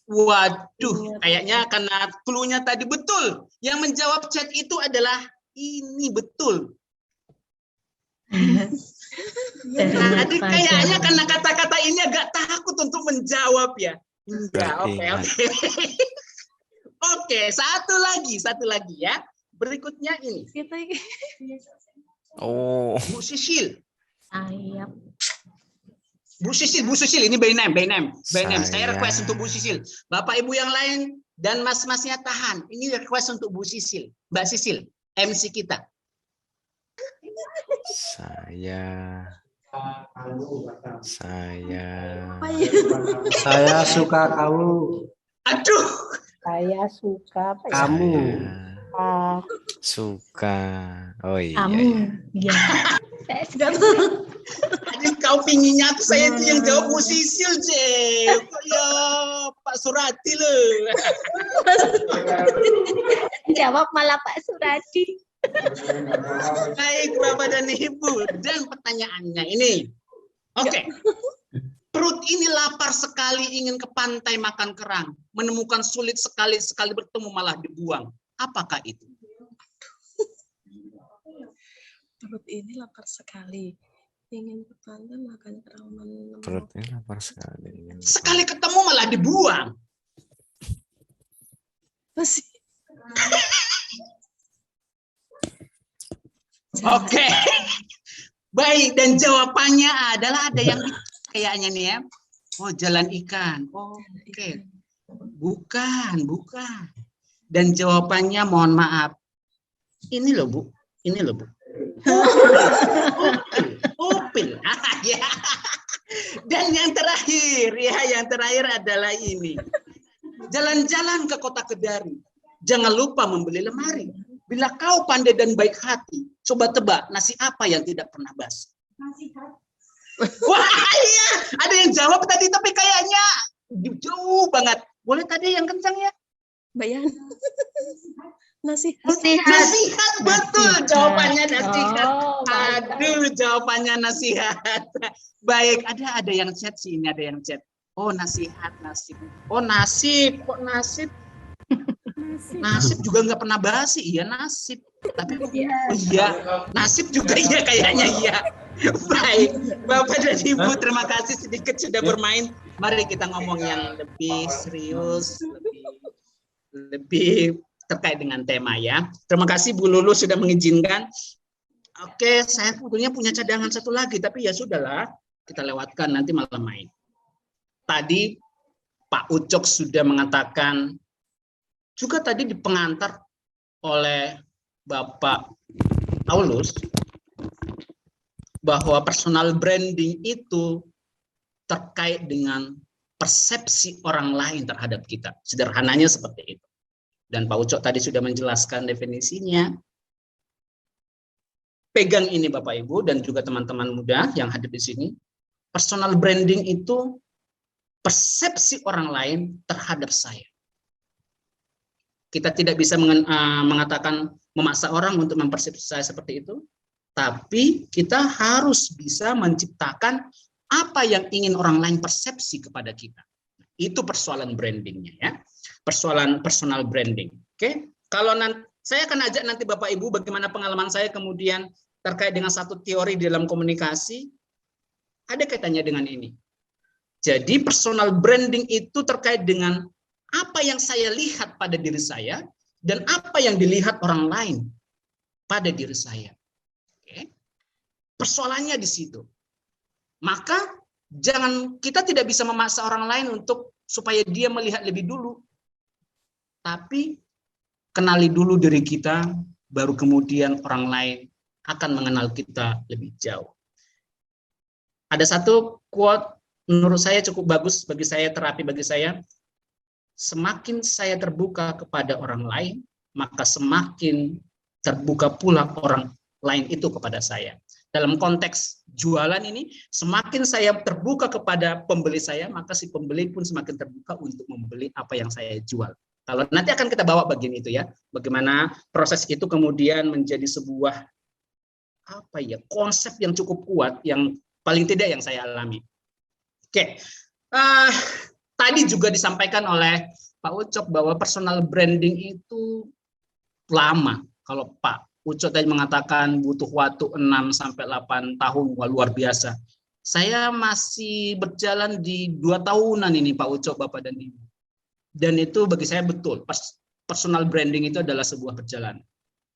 Waduh, kayaknya karena clue-nya tadi betul. Yang menjawab chat itu adalah ini betul. Tadi kayaknya karena kata-kata ini agak takut untuk menjawab ya. Enggak, oke. Oke, satu lagi ya. Berikutnya ini. Oh. Bu Sisil. Sayap. Bu Sisil, ini by name. Saya request untuk Bu Sisil. Bapak Ibu yang lain dan mas-masnya tahan. Ini request untuk Bu Sisil. Mbak Sisil, MC kita. Saya suka kamu. Aduh. Saya suka Kamu. Suka. Oh iya. Kamu. Iya. Saya sudah. Tadi kau pinginnya tuh saya itu yang jawab Bu Sisil, Cek. Ya, Pak Surati loh. Jawab malah Pak Surati. Baik, Bapak dan Ibu. Dan pertanyaannya ini. Oke. Perut ini lapar sekali ingin ke pantai makan kerang. Menemukan sulit sekali bertemu malah dibuang. Apakah itu? Perut ini lapar sekali. Ingin ke pantai makan kerang. Perutnya lapar sekali. Sekali ketemu malah dibuang. Oke. Baik, dan jawabannya adalah ada yang kayaknya nih ya. Oh, jalan ikan. Oh, oke. Bukan. Dan jawabannya mohon maaf. Ini loh, Bu. Upil. Ya. Dan yang terakhir adalah ini. Jalan-jalan ke kota Kedari. Jangan lupa membeli lemari. Bila kau pandai dan baik hati, coba tebak nasi apa yang tidak pernah basi. Nasi hati. Wah, iya. Ada yang jawab tadi tapi kayaknya jauh banget. Boleh tadi yang kencang ya? Bayan. Nasihat. Nasihat, betul. Jawabannya nasihat. Aduh, jawabannya nasihat. Baik, ada yang chat sih, ini ada yang chat. Oh, nasib. Oh, nasib. Kok nasib? Nasib juga nggak pernah basi. Iya, nasib. Tapi iya, nasib juga iya kayaknya iya. Baik, Bapak dan Ibu, terima kasih sedikit sudah bermain. Mari kita ngomong yang lebih serius, lebih terkait dengan tema ya. Terima kasih Bu Lulu sudah mengizinkan. Oke, saya sebetulnya punya cadangan satu lagi, tapi ya sudahlah, kita lewatkan nanti malam main. Tadi Pak Ucok sudah mengatakan, juga tadi di pengantar oleh Bapak Paulus, bahwa personal branding itu terkait dengan persepsi orang lain terhadap kita. Sederhananya seperti itu. Dan Pak Ucok tadi sudah menjelaskan definisinya. Pegang ini Bapak Ibu dan juga teman-teman muda yang hadir di sini. Personal branding itu persepsi orang lain terhadap saya. Kita tidak bisa mengatakan memaksa orang untuk mempersepsi saya seperti itu, tapi kita harus bisa menciptakan apa yang ingin orang lain persepsi kepada kita. Itu persoalan brandingnya ya. Persoalan personal branding. Oke. Kalau nanti saya akan ajak nanti Bapak Ibu bagaimana pengalaman saya kemudian terkait dengan satu teori dalam komunikasi. Ada kaitannya dengan ini. Jadi personal branding itu terkait dengan apa yang saya lihat pada diri saya dan apa yang dilihat orang lain pada diri saya. Oke. Persoalannya di situ. Maka kita tidak bisa memaksa orang lain untuk supaya dia melihat lebih dulu. Tapi kenali dulu diri kita, baru kemudian orang lain akan mengenal kita lebih jauh. Ada satu quote menurut saya cukup bagus bagi saya, terapi bagi saya. Semakin saya terbuka kepada orang lain, maka semakin terbuka pula orang lain itu kepada saya. Dalam konteks jualan ini, semakin saya terbuka kepada pembeli saya, maka si pembeli pun semakin terbuka untuk membeli apa yang saya jual. Kalau nanti akan kita bawa bagian itu ya, bagaimana proses itu kemudian menjadi sebuah konsep yang cukup kuat, yang paling tidak yang saya alami. Oke, tadi juga disampaikan oleh Pak Ucok bahwa personal branding itu lama. Kalau Pak Ucok tadi mengatakan butuh waktu 6-8 tahun, wah, luar biasa. Saya masih berjalan di 2 tahunan ini Pak Ucok, Bapak dan Ibu. Dan itu bagi saya betul, personal branding itu adalah sebuah perjalanan.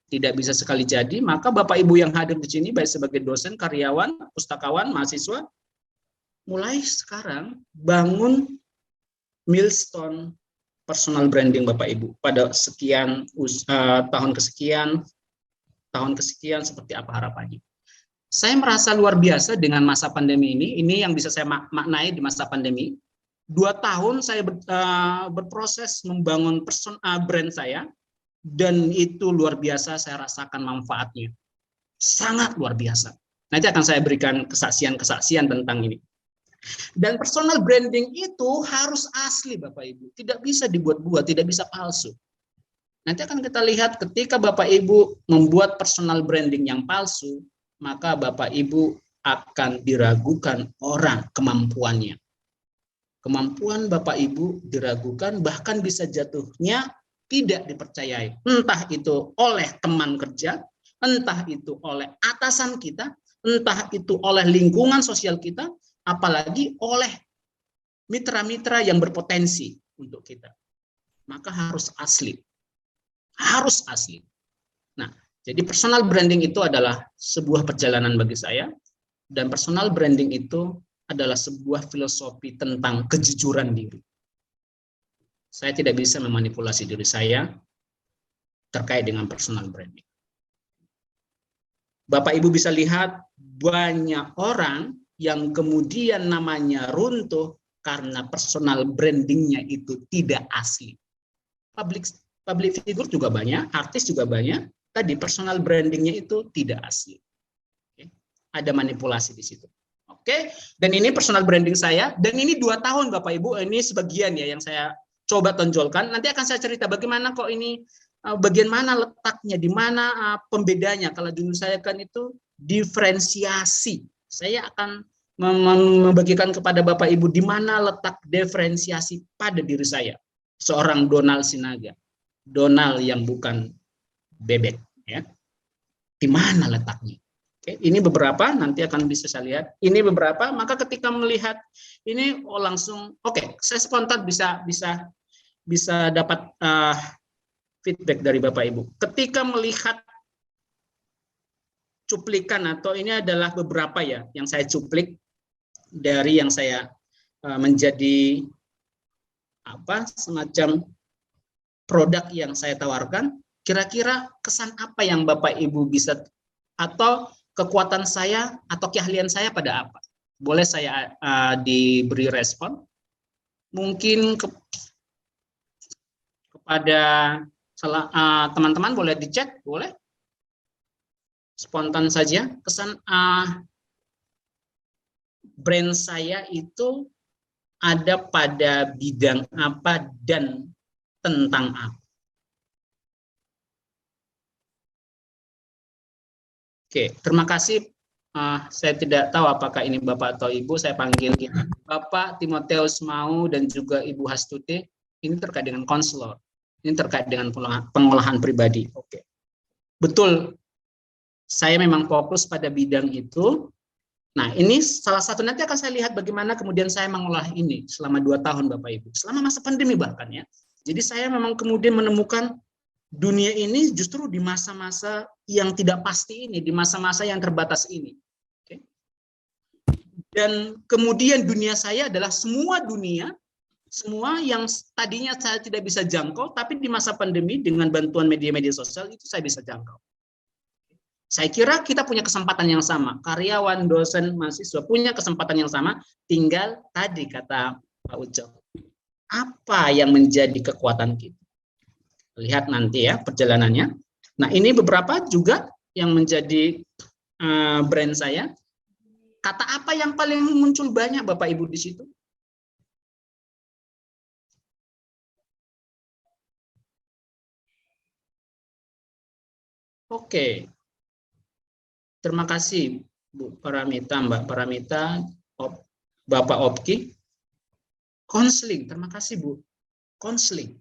Tidak bisa sekali jadi, maka Bapak Ibu yang hadir di sini, baik sebagai dosen, karyawan, pustakawan, mahasiswa, mulai sekarang bangun milestone personal branding Bapak Ibu. Pada sekian tahun kesekian seperti apa harapannya. Saya merasa luar biasa dengan masa pandemi ini yang bisa saya maknai di masa pandemi. 2 tahun saya berproses membangun brand saya, dan itu luar biasa saya rasakan manfaatnya. Sangat luar biasa. Nanti akan saya berikan kesaksian-kesaksian tentang ini. Dan personal branding itu harus asli Bapak Ibu. Tidak bisa dibuat-buat, tidak bisa palsu. Nanti akan kita lihat ketika Bapak Ibu membuat personal branding yang palsu, maka Bapak Ibu akan diragukan orang kemampuannya. Kemampuan Bapak Ibu diragukan, bahkan bisa jatuhnya tidak dipercayai. Entah itu oleh teman kerja, entah itu oleh atasan kita, entah itu oleh lingkungan sosial kita, apalagi oleh mitra-mitra yang berpotensi untuk kita. Maka harus asli. Harus asli. Nah, jadi personal branding itu adalah sebuah perjalanan bagi saya, dan personal branding itu adalah sebuah filosofi tentang kejujuran diri. Saya tidak bisa memanipulasi diri saya terkait dengan personal branding. Bapak Ibu bisa lihat banyak orang yang kemudian namanya runtuh karena personal brandingnya itu tidak asli. Public figure juga banyak, artis juga banyak, tadi personal brandingnya itu tidak asli. Oke. Ada manipulasi di situ. Oke, dan ini personal branding saya, dan ini 2 tahun Bapak Ibu, ini sebagian ya yang saya coba tonjolkan. Nanti akan saya cerita bagaimana kok ini, bagian mana letaknya, di mana pembedanya. Kalau dulu saya kan itu diferensiasi. Saya akan membagikan kepada Bapak Ibu di mana letak diferensiasi pada diri saya. Seorang Donald Sinaga. Donald yang bukan bebek, ya. Di mana letaknya? Oke, ini beberapa, nanti akan bisa saya lihat. Ini beberapa, maka ketika melihat ini langsung oke, saya spontan bisa dapat feedback dari Bapak Ibu. Ketika melihat cuplikan, atau ini adalah beberapa ya yang saya cuplik dari yang saya menjadi semacam produk yang saya tawarkan, kira-kira kesan apa yang Bapak Ibu bisa, atau kekuatan saya atau keahlian saya pada apa? Boleh saya diberi respon? Mungkin kepada teman-teman boleh dicek, boleh? Spontan saja. Kesan brand saya itu ada pada bidang apa dan tentang apa. Oke, terima kasih. Saya tidak tahu apakah ini Bapak atau Ibu, saya panggil Bapak Timoteus Mau dan juga Ibu Hastuti. Ini terkait dengan konselor. Ini terkait dengan pengolahan pribadi. Oke. Betul, saya memang fokus pada bidang itu. Nah, ini salah satu, nanti akan saya lihat bagaimana kemudian saya mengolah ini selama 2 tahun Bapak Ibu. Selama masa pandemi bahkan ya. Jadi saya memang kemudian menemukan dunia ini justru di masa-masa yang tidak pasti ini, di masa-masa yang terbatas ini. Oke. Dan kemudian dunia saya adalah semua dunia, semua yang tadinya saya tidak bisa jangkau, tapi di masa pandemi dengan bantuan media-media sosial itu saya bisa jangkau. Saya kira kita punya kesempatan yang sama, karyawan, dosen, mahasiswa punya kesempatan yang sama, tinggal tadi kata Pak Ucok, apa yang menjadi kekuatan kita? Lihat nanti ya perjalanannya. Nah, ini beberapa juga yang menjadi brand saya. Kata apa yang paling muncul banyak Bapak Ibu di situ? Oke. Terima kasih Bu Paramita, Mbak Paramita, Bapak Opki. Konseling, terima kasih Bu. Konseling.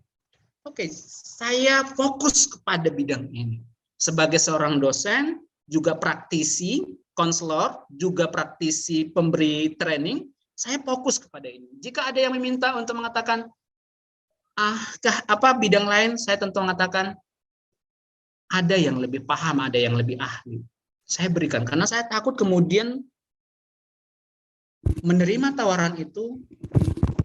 Oke, saya fokus kepada bidang ini. Sebagai seorang dosen, juga praktisi, konselor, juga praktisi pemberi training, saya fokus kepada ini. Jika ada yang meminta untuk mengatakan, bidang lain, saya tentu mengatakan, ada yang lebih paham, ada yang lebih ahli. Saya berikan, karena saya takut kemudian menerima tawaran itu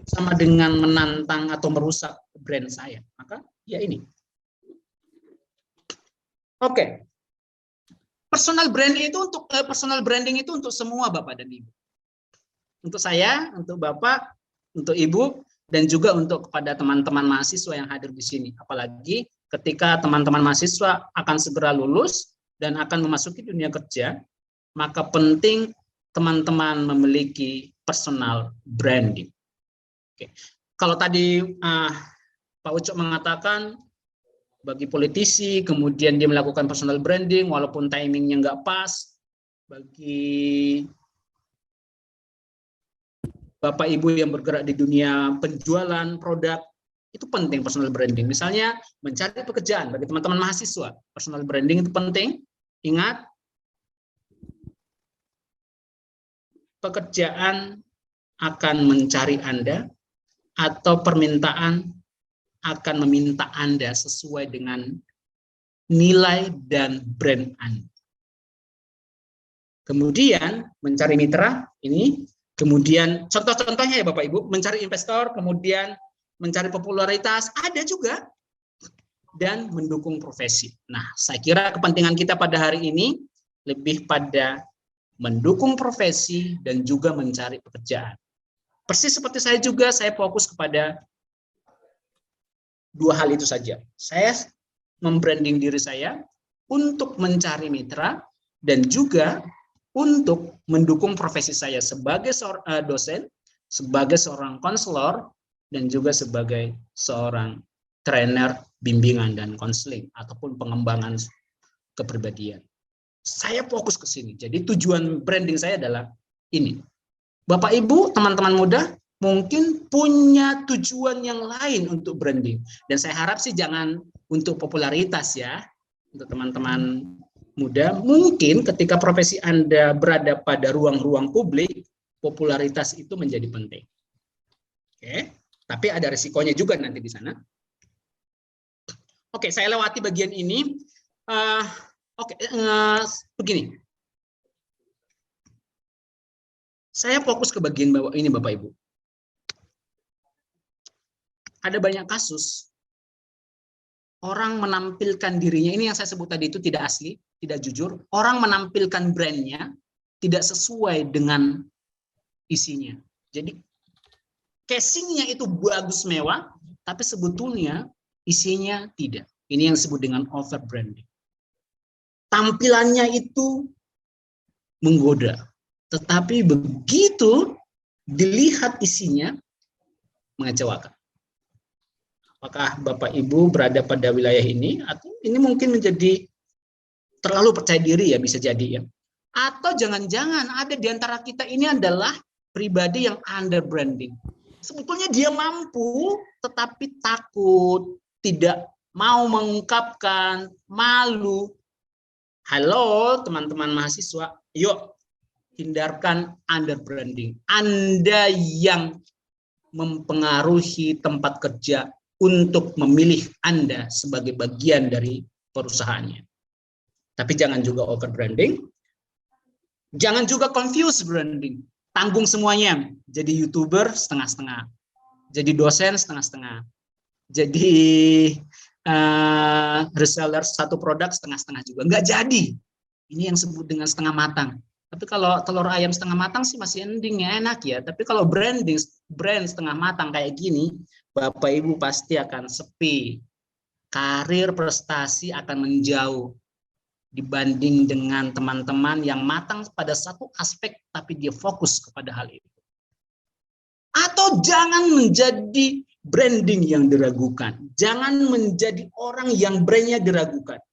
sama dengan menantang atau merusak brand saya. Maka ya ini. Oke. Personal branding itu untuk semua Bapak dan Ibu. Untuk saya, untuk Bapak, untuk Ibu, dan juga untuk kepada teman-teman mahasiswa yang hadir di sini. Apalagi ketika teman-teman mahasiswa akan segera lulus dan akan memasuki dunia kerja, maka penting teman-teman memiliki personal branding. Oke. Kalau tadi Pak Ucok mengatakan bagi politisi, kemudian dia melakukan personal branding, walaupun timingnya nggak pas, bagi Bapak Ibu yang bergerak di dunia penjualan produk, itu penting personal branding. Misalnya mencari pekerjaan, bagi teman-teman mahasiswa, personal branding itu penting. Ingat, pekerjaan akan mencari Anda, atau permintaan akan meminta Anda sesuai dengan nilai dan brand Anda. Kemudian mencari mitra, ini. Kemudian contoh-contohnya ya Bapak Ibu, mencari investor, kemudian mencari popularitas, ada juga. Dan mendukung profesi. Nah, saya kira kepentingan kita pada hari ini lebih pada mendukung profesi dan juga mencari pekerjaan. Persis seperti saya juga, saya fokus kepada 2 hal itu saja. Saya membranding diri saya untuk mencari mitra dan juga untuk mendukung profesi saya sebagai seorang dosen, sebagai seorang konselor, dan juga sebagai seorang trainer bimbingan dan konseling ataupun pengembangan kepribadian. Saya fokus ke sini. Jadi tujuan branding saya adalah ini. Bapak Ibu, teman-teman muda, mungkin punya tujuan yang lain untuk branding. Dan saya harap sih jangan untuk popularitas ya. Untuk teman-teman muda, mungkin ketika profesi Anda berada pada ruang-ruang publik, popularitas itu menjadi penting. Oke, tapi ada resikonya juga nanti di sana. Oke, saya lewati bagian ini. Begini. Saya fokus ke bagian bawah ini, Bapak Ibu. Ada banyak kasus orang menampilkan dirinya, ini yang saya sebut tadi itu tidak asli, tidak jujur. Orang menampilkan brandnya tidak sesuai dengan isinya. Jadi casingnya itu bagus mewah, tapi sebetulnya isinya tidak. Ini yang disebut dengan over branding. Tampilannya itu menggoda, tetapi begitu dilihat isinya mengecewakan. Apakah Bapak Ibu berada pada wilayah ini, atau ini mungkin menjadi terlalu percaya diri ya, bisa jadi ya. Atau jangan-jangan ada di antara kita ini adalah pribadi yang under branding. Sebetulnya dia mampu, tetapi takut, tidak mau mengungkapkan, malu. Halo teman-teman mahasiswa, yuk hindarkan under branding. Anda yang mempengaruhi tempat kerja untuk memilih Anda sebagai bagian dari perusahaannya. Tapi jangan juga over branding. Jangan juga confuse branding. Tanggung semuanya. Jadi YouTuber setengah-setengah. Jadi dosen setengah-setengah. Jadi reseller satu produk setengah-setengah juga. Nggak jadi. Ini yang disebut dengan setengah matang. Tapi kalau telur ayam setengah matang sih masih endingnya enak ya. Tapi kalau brand setengah matang kayak gini, Bapak Ibu pasti akan sepi. Karir prestasi akan menjauh dibanding dengan teman-teman yang matang pada satu aspek tapi dia fokus kepada hal itu. Atau jangan menjadi branding yang diragukan. Jangan menjadi orang yang brandnya diragukan.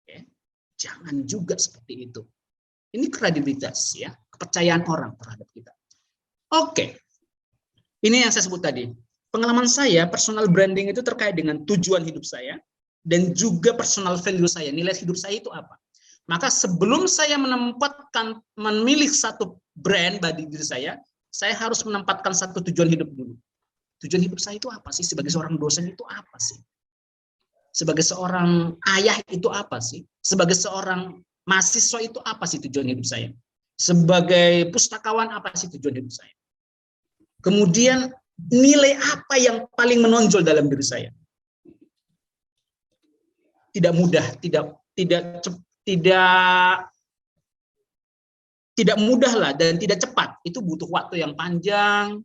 Oke. Jangan juga seperti itu. Ini kredibilitas ya, kepercayaan orang terhadap kita. Oke. Ini yang saya sebut tadi. Pengalaman saya, personal branding itu terkait dengan tujuan hidup saya dan juga personal value saya. Nilai hidup saya itu apa? Maka sebelum saya memilih satu brand bagi diri saya harus menempatkan satu tujuan hidup dulu. Tujuan hidup saya itu apa sih? Sebagai seorang dosen itu apa sih? Sebagai seorang ayah itu apa sih? Sebagai seorang mahasiswa itu apa sih tujuan hidup saya? Sebagai pustakawan apa sih tujuan hidup saya? Kemudian nilai apa yang paling menonjol dalam diri saya? Tidak mudah, tidak mudah lah dan tidak cepat. Itu butuh waktu yang panjang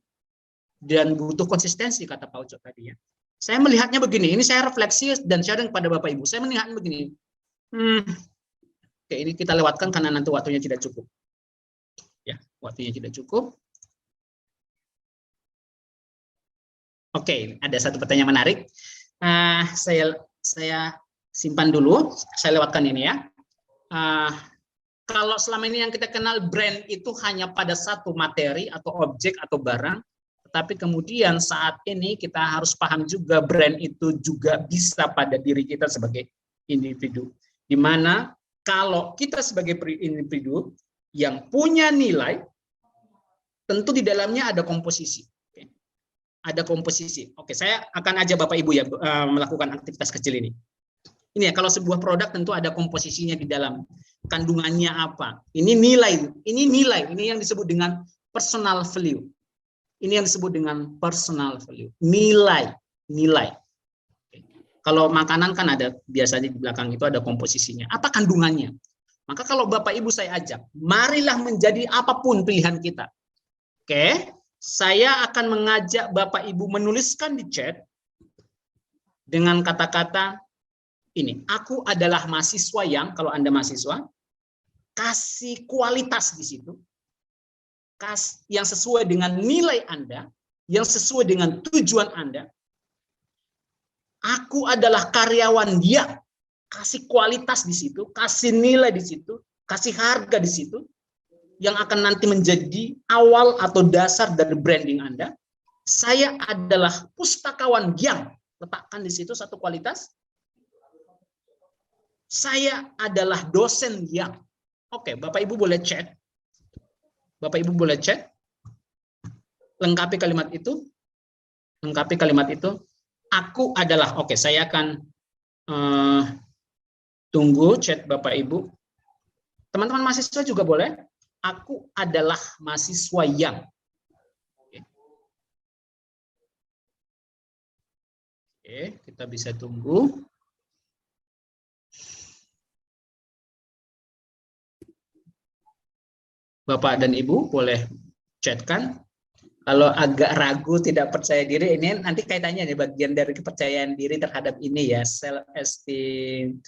dan butuh konsistensi kata Pak Ucok tadi ya. Saya melihatnya begini, ini saya refleksi dan sharing kepada Bapak Ibu. Saya melihatnya begini. Oke, ini kita lewatkan karena nanti waktunya tidak cukup. Ya, waktunya tidak cukup. Oke, ada satu pertanyaan menarik. Saya simpan dulu. Saya lewatkan ini ya. Kalau selama ini yang kita kenal brand itu hanya pada satu materi atau objek atau barang, tetapi kemudian saat ini kita harus paham juga brand itu juga bisa pada diri kita sebagai individu. Di mana kalau kita sebagai individu yang punya nilai, tentu di dalamnya ada komposisi. Ada komposisi. Oke, saya akan ajak Bapak Ibu ya melakukan aktivitas kecil ini. Ini ya, kalau sebuah produk tentu ada komposisinya di dalam. Kandungannya apa? Ini nilai, ini yang disebut dengan personal value. Ini yang disebut dengan personal value. Nilai. Oke. Kalau makanan kan ada biasanya di belakang itu ada komposisinya. Apa kandungannya? Maka kalau Bapak Ibu saya ajak, marilah menjadi apapun pilihan kita. Oke. Saya akan mengajak Bapak Ibu menuliskan di chat dengan kata-kata ini, aku adalah mahasiswa yang, kalau Anda mahasiswa, kasih kualitas di situ, yang sesuai dengan nilai Anda, yang sesuai dengan tujuan Anda. Aku adalah karyawan yang kasih kualitas di situ, kasih nilai di situ, kasih harga di situ, yang akan nanti menjadi awal atau dasar dari branding Anda. Saya adalah pustakawan yang, letakkan di situ satu kualitas. Saya adalah dosen yang. Oke, Bapak Ibu boleh chat. Bapak Ibu boleh chat. Lengkapi kalimat itu. Lengkapi kalimat itu. Aku adalah, oke, saya akan tunggu chat Bapak Ibu. Teman-teman mahasiswa juga boleh. Aku adalah mahasiswa yang. Oke, kita bisa tunggu. Bapak dan Ibu boleh chatkan. Kalau agak ragu, tidak percaya diri, ini nanti kaitannya nih bagian dari kepercayaan diri terhadap ini ya, self esteem,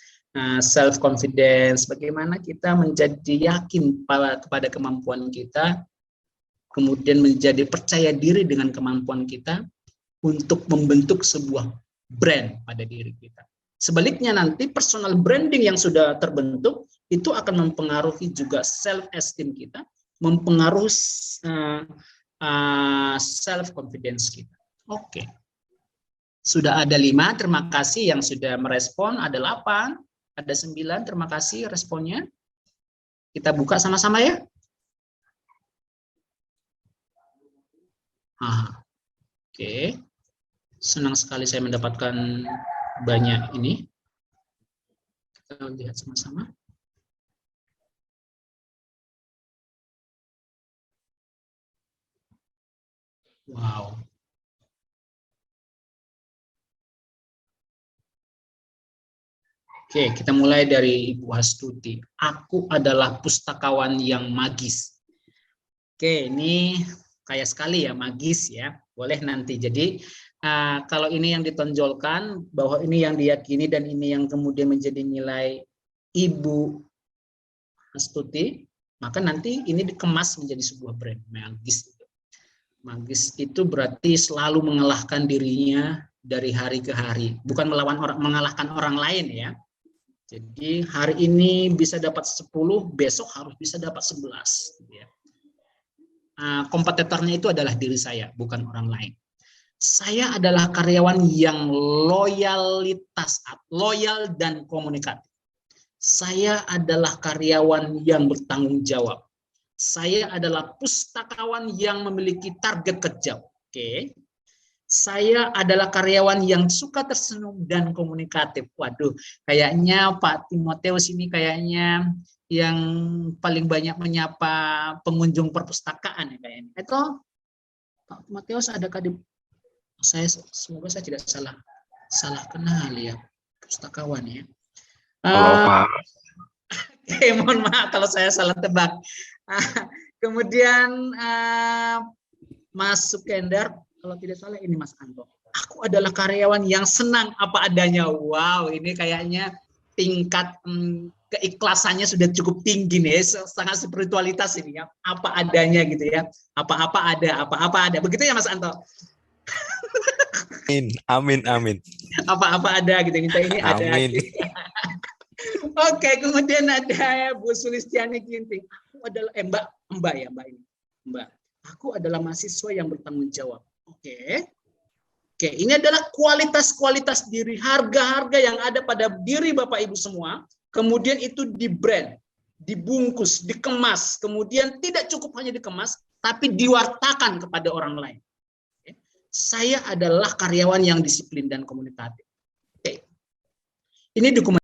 self confidence, bagaimana kita menjadi yakin kepada kemampuan kita, kemudian menjadi percaya diri dengan kemampuan kita untuk membentuk sebuah brand pada diri kita. Sebaliknya nanti personal branding yang sudah terbentuk itu akan mempengaruhi juga self esteem kita, mempengaruhi self confidence kita. Oke. Sudah ada 5, terima kasih yang sudah merespon, ada 8, ada 9, terima kasih responnya. Kita buka sama-sama ya. Oke. Senang sekali saya mendapatkan banyak ini. Kita lihat sama-sama. Wow. Oke, kita mulai dari Ibu Hastuti. Aku adalah pustakawan yang magis. Oke, ini kaya sekali ya, magis ya. Boleh nanti. Jadi kalau ini yang ditonjolkan, bahwa ini yang diyakini dan ini yang kemudian menjadi nilai Ibu Hastuti, maka nanti ini dikemas menjadi sebuah brand, magis. Magis itu berarti selalu mengalahkan dirinya dari hari ke hari, bukan mengalahkan orang lain ya. Jadi hari ini bisa dapat 10, besok harus bisa dapat 11. Ya. Kompetitornya itu adalah diri saya, bukan orang lain. Saya adalah karyawan yang loyal dan komunikatif. Saya adalah karyawan yang bertanggung jawab. Saya adalah pustakawan yang memiliki target kerja. Oke. Saya adalah karyawan yang suka tersenyum dan komunikatif. Waduh, kayaknya Pak Timoteus ini kayaknya yang paling banyak menyapa pengunjung perpustakaan ya kayaknya. Itu Pak Timoteus adakah di semoga saya tidak salah kenal ya, pustakawan ya. Halo Pak. Mohon maaf kalau saya salah tebak. Kemudian Mas Sukendar, kalau tidak salah ini Mas Anto. Aku adalah karyawan yang senang apa adanya. Wow, ini kayaknya tingkat keikhlasannya sudah cukup tinggi nih, sangat spiritualitas ini ya. Apa adanya gitu ya. Apa-apa ada. Begitu ya Mas Anto? Amin. Apa-apa ada gitu. Kita ini ada. Amin. Oke, kemudian ada Bu Sulistiani Ginting. Aku adalah Mbak. Aku adalah mahasiswa yang bertanggung jawab. Oke, ini adalah kualitas-kualitas diri, harga-harga yang ada pada diri Bapak Ibu semua. Kemudian itu di brand, dibungkus, dikemas. Kemudian tidak cukup hanya dikemas, tapi diwartakan kepada orang lain. Oke. Saya adalah karyawan yang disiplin dan komunikatif. Oke. Ini dokumen